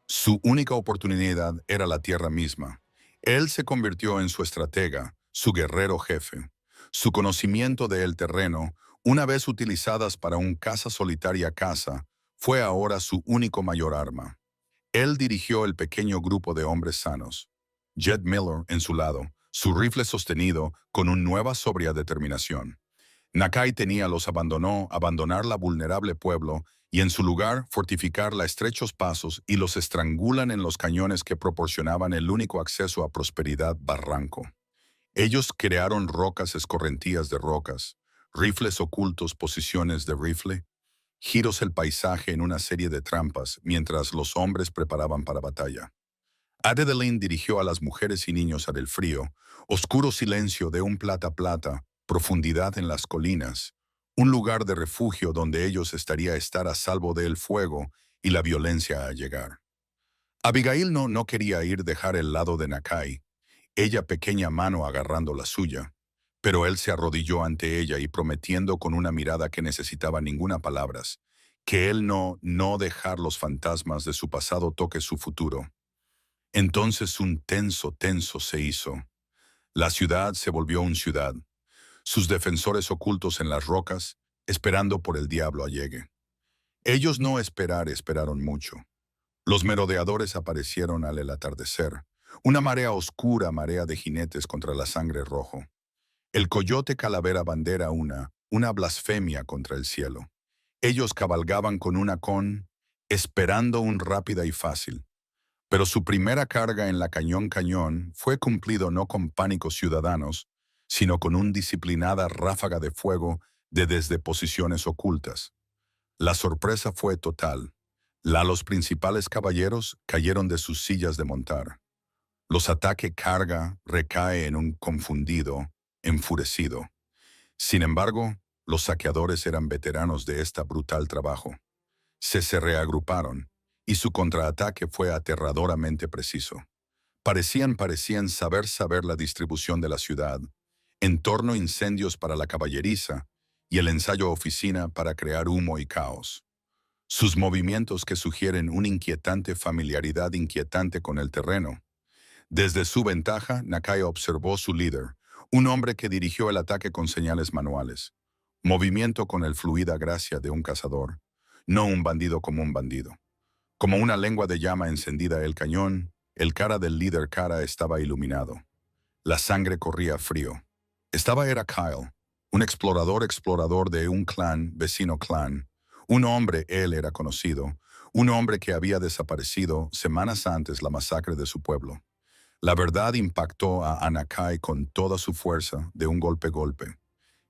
Su única oportunidad era la tierra misma. Él se convirtió en su estratega, su guerrero jefe. Su conocimiento del terreno, una vez utilizadas para un caza solitaria fue ahora su único mayor arma. Él dirigió el pequeño grupo de hombres sanos. Jed Miller, en su lado, su rifle sostenido con una nueva sobria determinación. Nakai tenía los abandonó abandonar la vulnerable pueblo y en su lugar fortificar la estrechos pasos y los estrangulan en los cañones que proporcionaban el único acceso a prosperidad barranco. Ellos crearon rocas escorrentías de rocas, rifles ocultos posiciones de rifle, giros el paisaje en una serie de trampas mientras los hombres preparaban para batalla. Adeline dirigió a las mujeres y niños al frío, oscuro silencio de un plata, profundidad en las colinas, un lugar de refugio donde ellos estaría estar a salvo del fuego y la violencia a llegar. Abigail no quería ir dejar el lado de Nakai, ella pequeña mano agarrando la suya, pero él se arrodilló ante ella y prometiendo con una mirada que necesitaba ninguna palabras, que él no dejar los fantasmas de su pasado toque su futuro. Entonces un tenso se hizo. La ciudad se volvió una ciudad, sus defensores ocultos en las rocas, esperando por el diablo allegue. Ellos no esperaron mucho. Los merodeadores aparecieron al atardecer, una marea oscura, marea de jinetes contra la sangre rojo. El coyote calavera bandera una blasfemia contra el cielo. Ellos cabalgaban con esperando un rápida y fácil. Pero su primera carga en la cañón fue cumplido no con pánicos ciudadanos, sino con una disciplinada ráfaga de fuego desde posiciones ocultas. La sorpresa fue total. Los principales caballeros cayeron de sus sillas de montar. Los ataques carga recae en un confundido, enfurecido. Sin embargo, los saqueadores eran veteranos de este brutal trabajo. Se reagruparon, y su contraataque fue aterradoramente preciso. Parecían saber la distribución de la ciudad, entorno incendios para la caballeriza y el ensayo oficina para crear humo y caos. Sus movimientos que sugieren una inquietante familiaridad inquietante con el terreno. Desde su ventaja, Nakai observó su líder, un hombre que dirigió el ataque con señales manuales. Movimiento con el fluida gracia de un cazador, no un bandido como un bandido. Como una lengua de llama encendida el cañón, el cara del líder cara estaba iluminado. La sangre corría frío. Era Kyle, un explorador de un vecino clan. Un hombre, él era conocido, un hombre que había desaparecido semanas antes la masacre de su pueblo. La verdad impactó a Anakai con toda su fuerza de un golpe.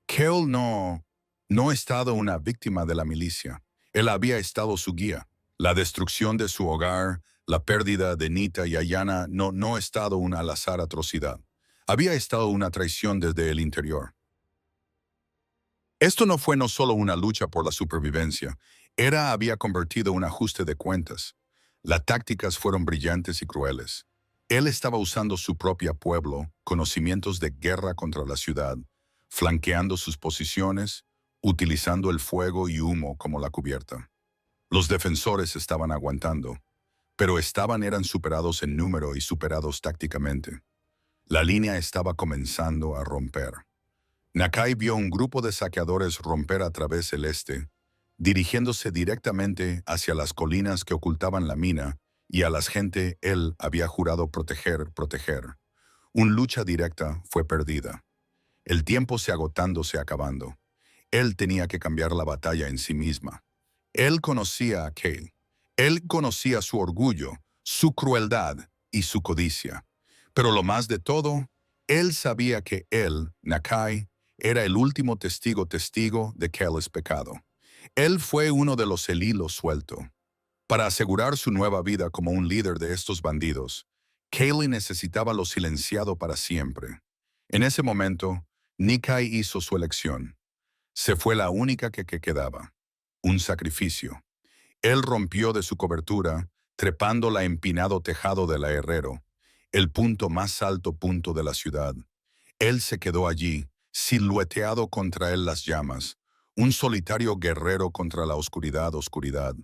Kyle no estado una víctima de la milicia. Él había estado su guía. La destrucción de su hogar, la pérdida de Nita y Ayana no estado una al azar atrocidad. Había estado una traición desde el interior. Esto no fue no solo una lucha por la supervivencia, había convertido un ajuste de cuentas. Las tácticas fueron brillantes y crueles. Él estaba usando su propio pueblo, conocimientos de guerra contra la ciudad, flanqueando sus posiciones, utilizando el fuego y humo como la cubierta. Los defensores estaban aguantando, pero eran superados en número y superados tácticamente. La línea estaba comenzando a romper. Nakai vio un grupo de saqueadores romper a través del dirigiéndose directamente hacia las colinas que ocultaban la mina y a la gente él había jurado proteger. Una lucha directa fue perdida. El tiempo se acabando. Él tenía que cambiar la batalla en sí misma. Él conocía a Kale. Él conocía su orgullo, su crueldad y su codicia. Pero lo más de todo, él sabía que él, Nakai, era el último testigo de Kale's pecado. Él fue uno de los el hilo suelto. Para asegurar su nueva vida como un líder de estos bandidos, Kaylee necesitaba lo silenciado para siempre. En ese momento, Nakai hizo su elección. Se fue la única que quedaba. Un sacrificio. Él rompió de su cobertura, trepando la empinado tejado del herrero, el punto más alto punto de la ciudad. Él se quedó allí, silueteado contra él las llamas, un solitario guerrero contra la oscuridad.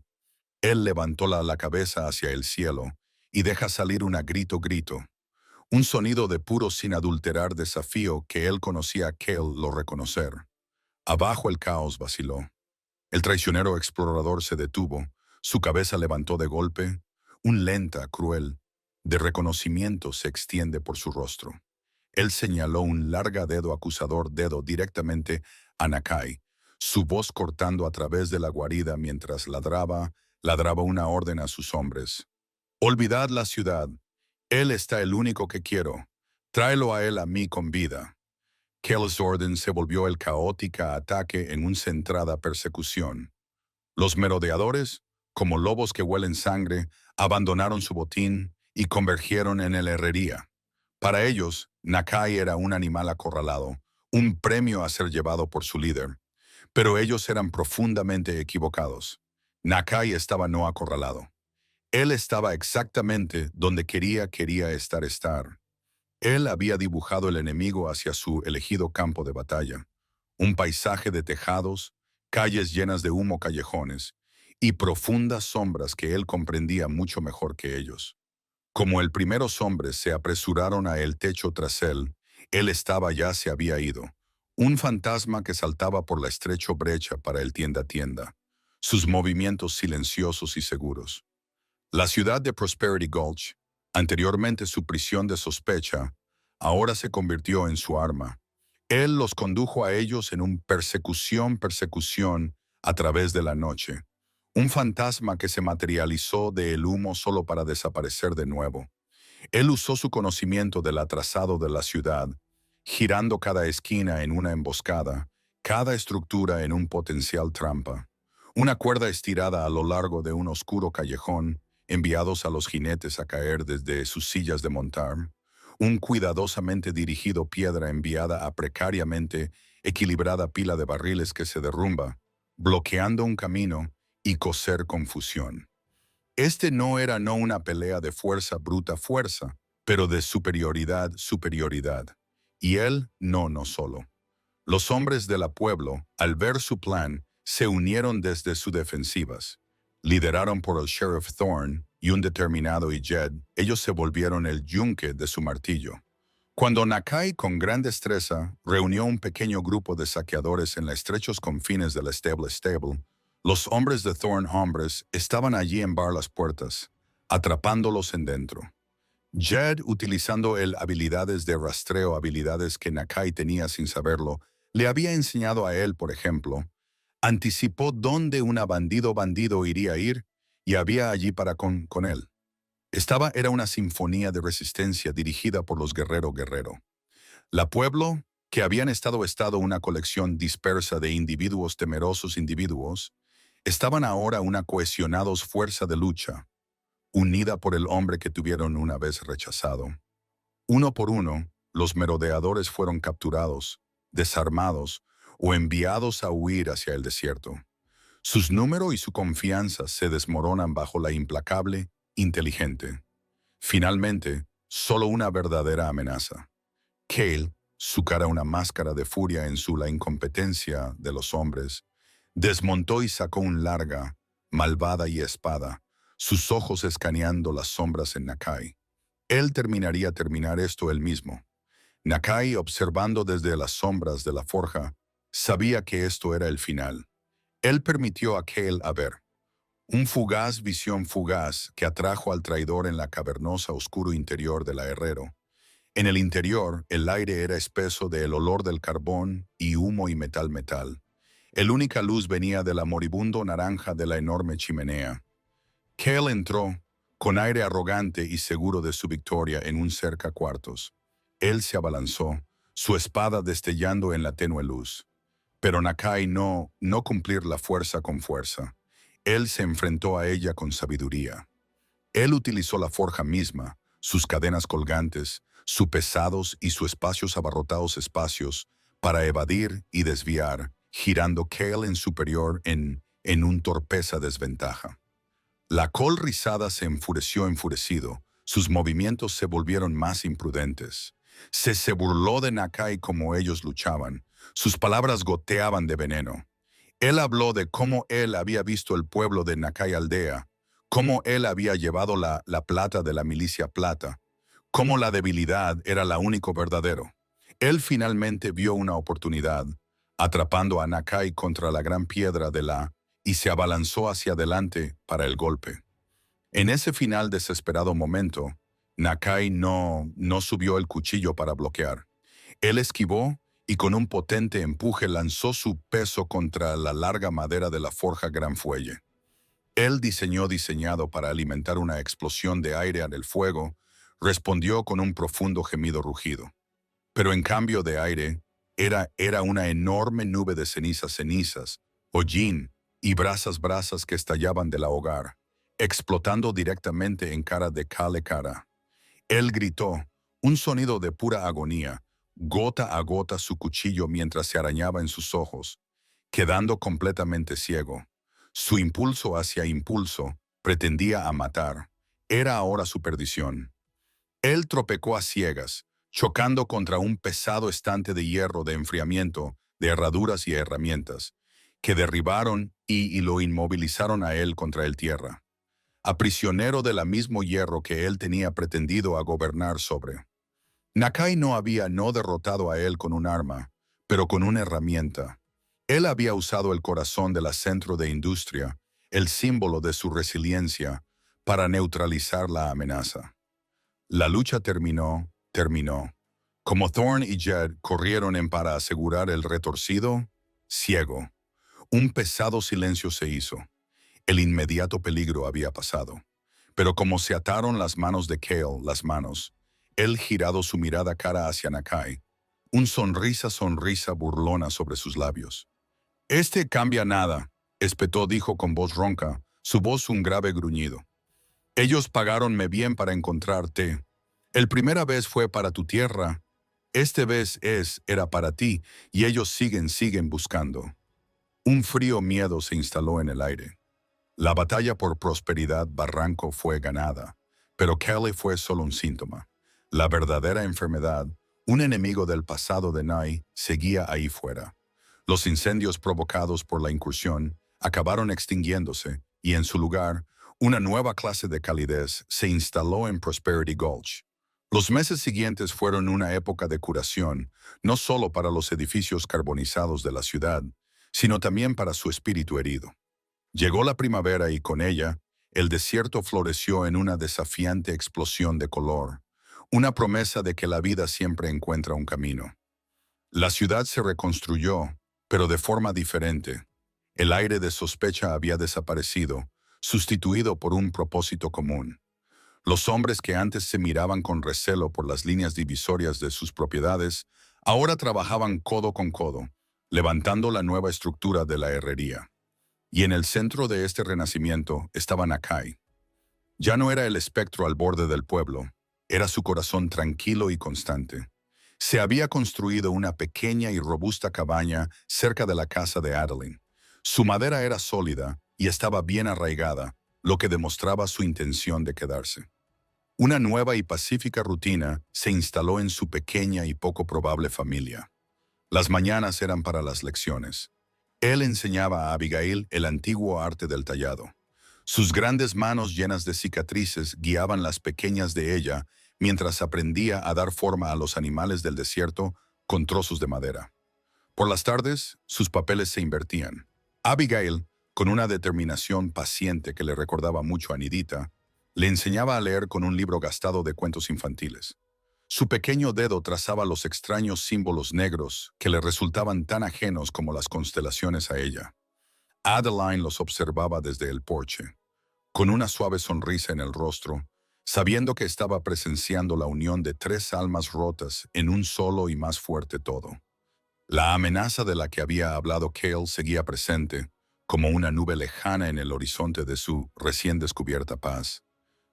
Él levantó la cabeza hacia el cielo y deja salir un grito, un sonido de puro sin adulterar desafío que él conocía a Kale lo reconocer. Abajo el caos vaciló. El traicionero explorador se detuvo, su cabeza levantó de golpe, Un lenta, cruel, de reconocimiento se extiende por su rostro. Él señaló un largo dedo acusador directamente a Nakai, su voz cortando a través de la guarida mientras ladraba una orden a sus hombres. Olvidad la ciudad. Él está el único que quiero. Tráelo a él a mí con vida. Kell's orden se volvió el caótico ataque en una centrada persecución. Los merodeadores, como lobos que huelen sangre, abandonaron su botín y convergieron en la herrería. Para ellos, Nakai era un animal acorralado, un premio a ser llevado por su líder. Pero ellos eran profundamente equivocados. Nakai estaba no acorralado. Él estaba exactamente donde quería estar. Él había dibujado el enemigo hacia su elegido campo de batalla. Un paisaje de tejados, calles llenas de humo callejones y profundas sombras que él comprendía mucho mejor que ellos. Como el primeros hombres se apresuraron a el techo tras él ya se había ido. Un fantasma que saltaba por la estrecha brecha para el tienda-tienda. Sus movimientos silenciosos y seguros. La ciudad de Prosperity Gulch, anteriormente su prisión de sospecha, ahora se convirtió en su arma. Él los condujo a ellos en un persecución a través de la noche. Un fantasma que se materializó del humo solo para desaparecer de nuevo. Él usó su conocimiento del atrasado de la ciudad, girando cada esquina en una emboscada, cada estructura en un potencial trampa. Una cuerda estirada a lo largo de un oscuro callejón, enviados a los jinetes a caer desde sus sillas de montar. Un cuidadosamente dirigido piedra enviada a precariamente equilibrada pila de barriles que se derrumba, bloqueando un camino y coser confusión. Este no era una pelea de fuerza bruta fuerza, pero de superioridad. Y él no solo. Los hombres del pueblo, al ver su plan, se unieron desde sus defensivas. Lideraron por el sheriff Thorne y un determinado Jed, ellos se volvieron el yunque de su martillo. Cuando Nakai, con gran destreza, reunió un pequeño grupo de saqueadores en los estrechos confines del Stable, los hombres de Thorne hombres estaban allí en bar las puertas, atrapándolos en dentro. Jed, utilizando habilidades de rastreo, habilidades que Nakai tenía sin saberlo, le había enseñado a él, por ejemplo, anticipó dónde una bandido iría a ir y había allí para con él. Era una sinfonía de resistencia dirigida por los guerrero. La pueblo, que habían estado una colección dispersa de temerosos individuos, estaban ahora una cohesionados fuerza de lucha, unida por el hombre que tuvieron una vez rechazado. Uno por uno, los merodeadores fueron capturados, desarmados o enviados a huir hacia el desierto. Sus números y su confianza se desmoronan bajo la implacable, inteligente. Finalmente, solo una verdadera amenaza. Cale, su cara una máscara de furia en la incompetencia de los hombres, desmontó y sacó un larga, malvada y espada, sus ojos escaneando las sombras en Nakai. Él terminar esto él mismo. Nakai, observando desde las sombras de la forja, sabía que esto era el final. Él permitió a Cale ver. Visión fugaz que atrajo al traidor en la cavernosa oscuro interior del herrero. En el interior, el aire era espeso del olor del carbón y humo y metal. El única luz venía de la moribundo naranja de la enorme chimenea. Cale entró, con aire arrogante y seguro de su victoria en un cerca cuartos. Él se abalanzó, su espada destellando en la tenue luz. Pero Nakai no cumplir la fuerza con fuerza. Él se enfrentó a ella con sabiduría. Él utilizó la forja misma, sus cadenas colgantes, sus pesados y sus espacios abarrotados espacios, para evadir y desviar, girando Cale en superior en un torpeza desventaja. La col rizada se enfureció enfurecido, sus movimientos se volvieron más imprudentes. Se burló de Nakai como ellos luchaban, sus palabras goteaban de veneno. Él habló de cómo él había visto el pueblo de Nakai Aldea, cómo él había llevado la plata de la milicia plata, cómo la debilidad era la único verdadero. Él finalmente vio una oportunidad, atrapando a Nakai contra la gran piedra y se abalanzó hacia adelante para el golpe. En ese final desesperado momento, Nakai no subió el cuchillo para bloquear. Él esquivó y con un potente empuje lanzó su peso contra la larga madera de la forja Gran Fuelle. El diseñado para alimentar una explosión de aire en el fuego, respondió con un profundo gemido rugido. Pero en cambio de aire, era una enorme nube de cenizas, hollín y brasas que estallaban del hogar, explotando directamente en cara de Kale Kara. Él gritó, un sonido de pura agonía, gota a gota su cuchillo mientras se arañaba en sus ojos, quedando completamente ciego. Su impulso hacia impulso pretendía a matar. Era ahora su perdición. Él tropecó a ciegas, chocando contra un pesado estante de hierro de enfriamiento, de herraduras y herramientas, que derribaron y lo inmovilizaron a él contra el tierra, aprisionero de la mismo hierro que él tenía pretendido a gobernar sobre. Nakai no había derrotado a él con un arma, pero con una herramienta. Él había usado el corazón del centro de industria, el símbolo de su resiliencia, para neutralizar la amenaza. La lucha terminó. Como Thorn y Jed corrieron en para asegurar el retorcido, ciego, un pesado silencio se hizo. El inmediato peligro había pasado. Pero como se ataron las manos de Kale, él girado su mirada cara hacia Nakai, un sonrisa burlona sobre sus labios. «Este cambia nada», espetó dijo con voz ronca, su voz un grave gruñido. «Ellos pagaronme bien para encontrarte. El primera vez fue para tu tierra. Esta vez era para ti, y ellos siguen buscando». Un frío miedo se instaló en el aire. La batalla por prosperidad Barranco fue ganada, pero Kelly fue solo un síntoma. La verdadera enfermedad, un enemigo del pasado de Nai, seguía ahí fuera. Los incendios provocados por la incursión acabaron extinguiéndose y en su lugar, una nueva clase de calidez se instaló en Prosperity Gulch. Los meses siguientes fueron una época de curación, no solo para los edificios carbonizados de la ciudad, sino también para su espíritu herido. Llegó la primavera y con ella, el desierto floreció en una desafiante explosión de color, una promesa de que la vida siempre encuentra un camino. La ciudad se reconstruyó, pero de forma diferente. El aire de sospecha había desaparecido, sustituido por un propósito común. Los hombres que antes se miraban con recelo por las líneas divisorias de sus propiedades, ahora trabajaban codo con codo, levantando la nueva estructura de la herrería. Y en el centro de este renacimiento estaba Nakai. Ya no era el espectro al borde del pueblo, era su corazón tranquilo y constante. Se había construido una pequeña y robusta cabaña cerca de la casa de Adeline. Su madera era sólida y estaba bien arraigada, lo que demostraba su intención de quedarse. Una nueva y pacífica rutina se instaló en su pequeña y poco probable familia. Las mañanas eran para las lecciones. Él enseñaba a Abigail el antiguo arte del tallado. Sus grandes manos llenas de cicatrices guiaban las pequeñas de ella mientras aprendía a dar forma a los animales del desierto con trozos de madera. Por las tardes, sus papeles se invertían. Abigail, con una determinación paciente que le recordaba mucho a Nidita, le enseñaba a leer con un libro gastado de cuentos infantiles. Su pequeño dedo trazaba los extraños símbolos negros que le resultaban tan ajenos como las constelaciones a ella. Adeline los observaba desde el porche, con una suave sonrisa en el rostro, sabiendo que estaba presenciando la unión de tres almas rotas en un solo y más fuerte todo. La amenaza de la que había hablado Cale seguía presente, como una nube lejana en el horizonte de su recién descubierta paz.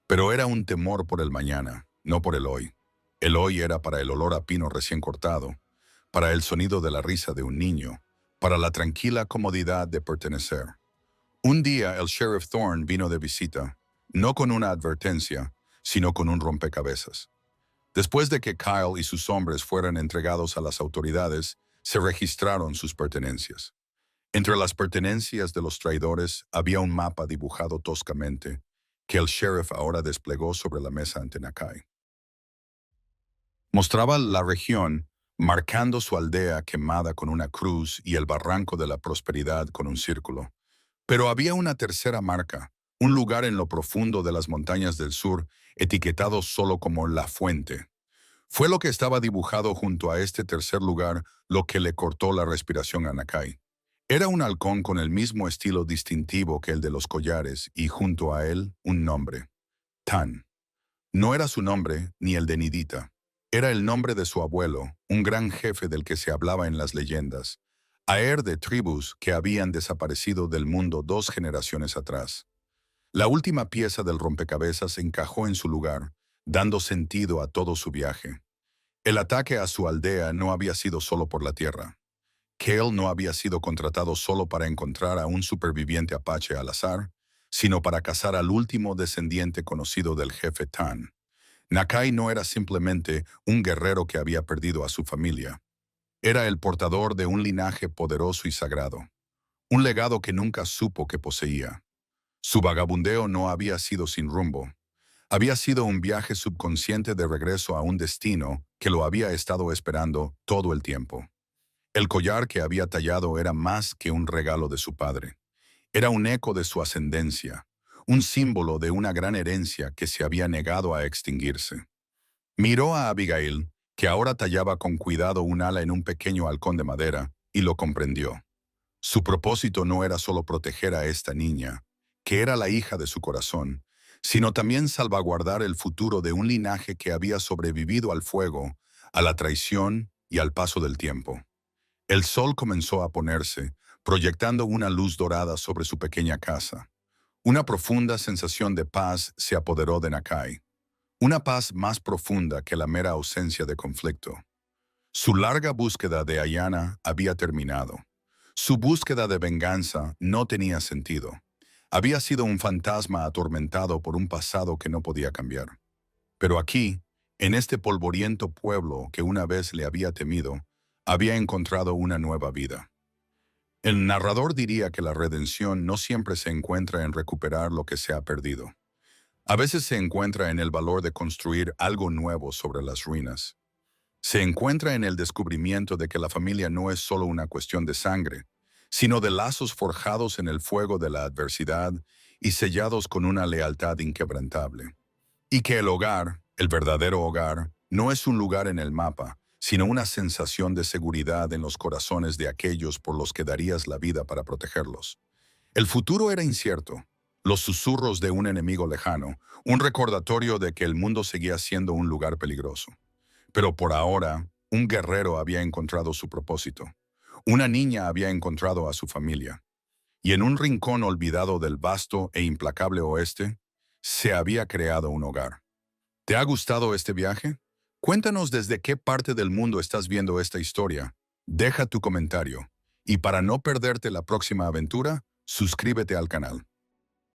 Pero era un temor por el mañana, no por el hoy. El hoy era para el olor a pino recién cortado, para el sonido de la risa de un niño, para la tranquila comodidad de pertenecer. Un día el sheriff Thorne vino de visita, no con una advertencia, sino con un rompecabezas. Después de que Kyle y sus hombres fueran entregados a las autoridades, se registraron sus pertenencias. Entre las pertenencias de los traidores había un mapa dibujado toscamente, que el sheriff ahora desplegó sobre la mesa ante Nakai. Mostraba la región, marcando su aldea quemada con una cruz y el barranco de la prosperidad con un círculo. Pero había una tercera marca, un lugar en lo profundo de las montañas del sur, etiquetado solo como La Fuente. Fue lo que estaba dibujado junto a este tercer lugar lo que le cortó la respiración a Nakai. Era un halcón con el mismo estilo distintivo que el de los collares y junto a él un nombre. Tan. No era su nombre ni el de Nidita. Era el nombre de su abuelo, un gran jefe del que se hablaba en las leyendas, Aer de tribus que habían desaparecido del mundo 2 generaciones atrás. La última pieza del rompecabezas encajó en su lugar, dando sentido a todo su viaje. El ataque a su aldea no había sido solo por la tierra. Kale no había sido contratado solo para encontrar a un superviviente apache al azar, sino para cazar al último descendiente conocido del jefe Tan. Nakai no era simplemente un guerrero que había perdido a su familia. Era el portador de un linaje poderoso y sagrado, un legado que nunca supo que poseía. Su vagabundeo no había sido sin rumbo. Había sido un viaje subconsciente de regreso a un destino que lo había estado esperando todo el tiempo. El collar que había tallado era más que un regalo de su padre. Era un eco de su ascendencia, un símbolo de una gran herencia que se había negado a extinguirse. Miró a Abigail, que ahora tallaba con cuidado un ala en un pequeño halcón de madera, y lo comprendió. Su propósito no era solo proteger a esta niña, que era la hija de su corazón, sino también salvaguardar el futuro de un linaje que había sobrevivido al fuego, a la traición y al paso del tiempo. El sol comenzó a ponerse, proyectando una luz dorada sobre su pequeña casa. Una profunda sensación de paz se apoderó de Nakai. Una paz más profunda que la mera ausencia de conflicto. Su larga búsqueda de Ayana había terminado. Su búsqueda de venganza no tenía sentido. Había sido un fantasma atormentado por un pasado que no podía cambiar. Pero aquí, en este polvoriento pueblo que una vez le había temido, había encontrado una nueva vida. El narrador diría que la redención no siempre se encuentra en recuperar lo que se ha perdido. A veces se encuentra en el valor de construir algo nuevo sobre las ruinas. Se encuentra en el descubrimiento de que la familia no es solo una cuestión de sangre, sino de lazos forjados en el fuego de la adversidad y sellados con una lealtad inquebrantable. Y que el hogar, el verdadero hogar, no es un lugar en el mapa, sino una sensación de seguridad en los corazones de aquellos por los que darías la vida para protegerlos. El futuro era incierto. Los susurros de un enemigo lejano, un recordatorio de que el mundo seguía siendo un lugar peligroso. Pero por ahora, un guerrero había encontrado su propósito. Una niña había encontrado a su familia. Y en un rincón olvidado del vasto e implacable oeste, se había creado un hogar. ¿Te ha gustado este viaje? Cuéntanos desde qué parte del mundo estás viendo esta historia. Deja tu comentario. Y para no perderte la próxima aventura, suscríbete al canal.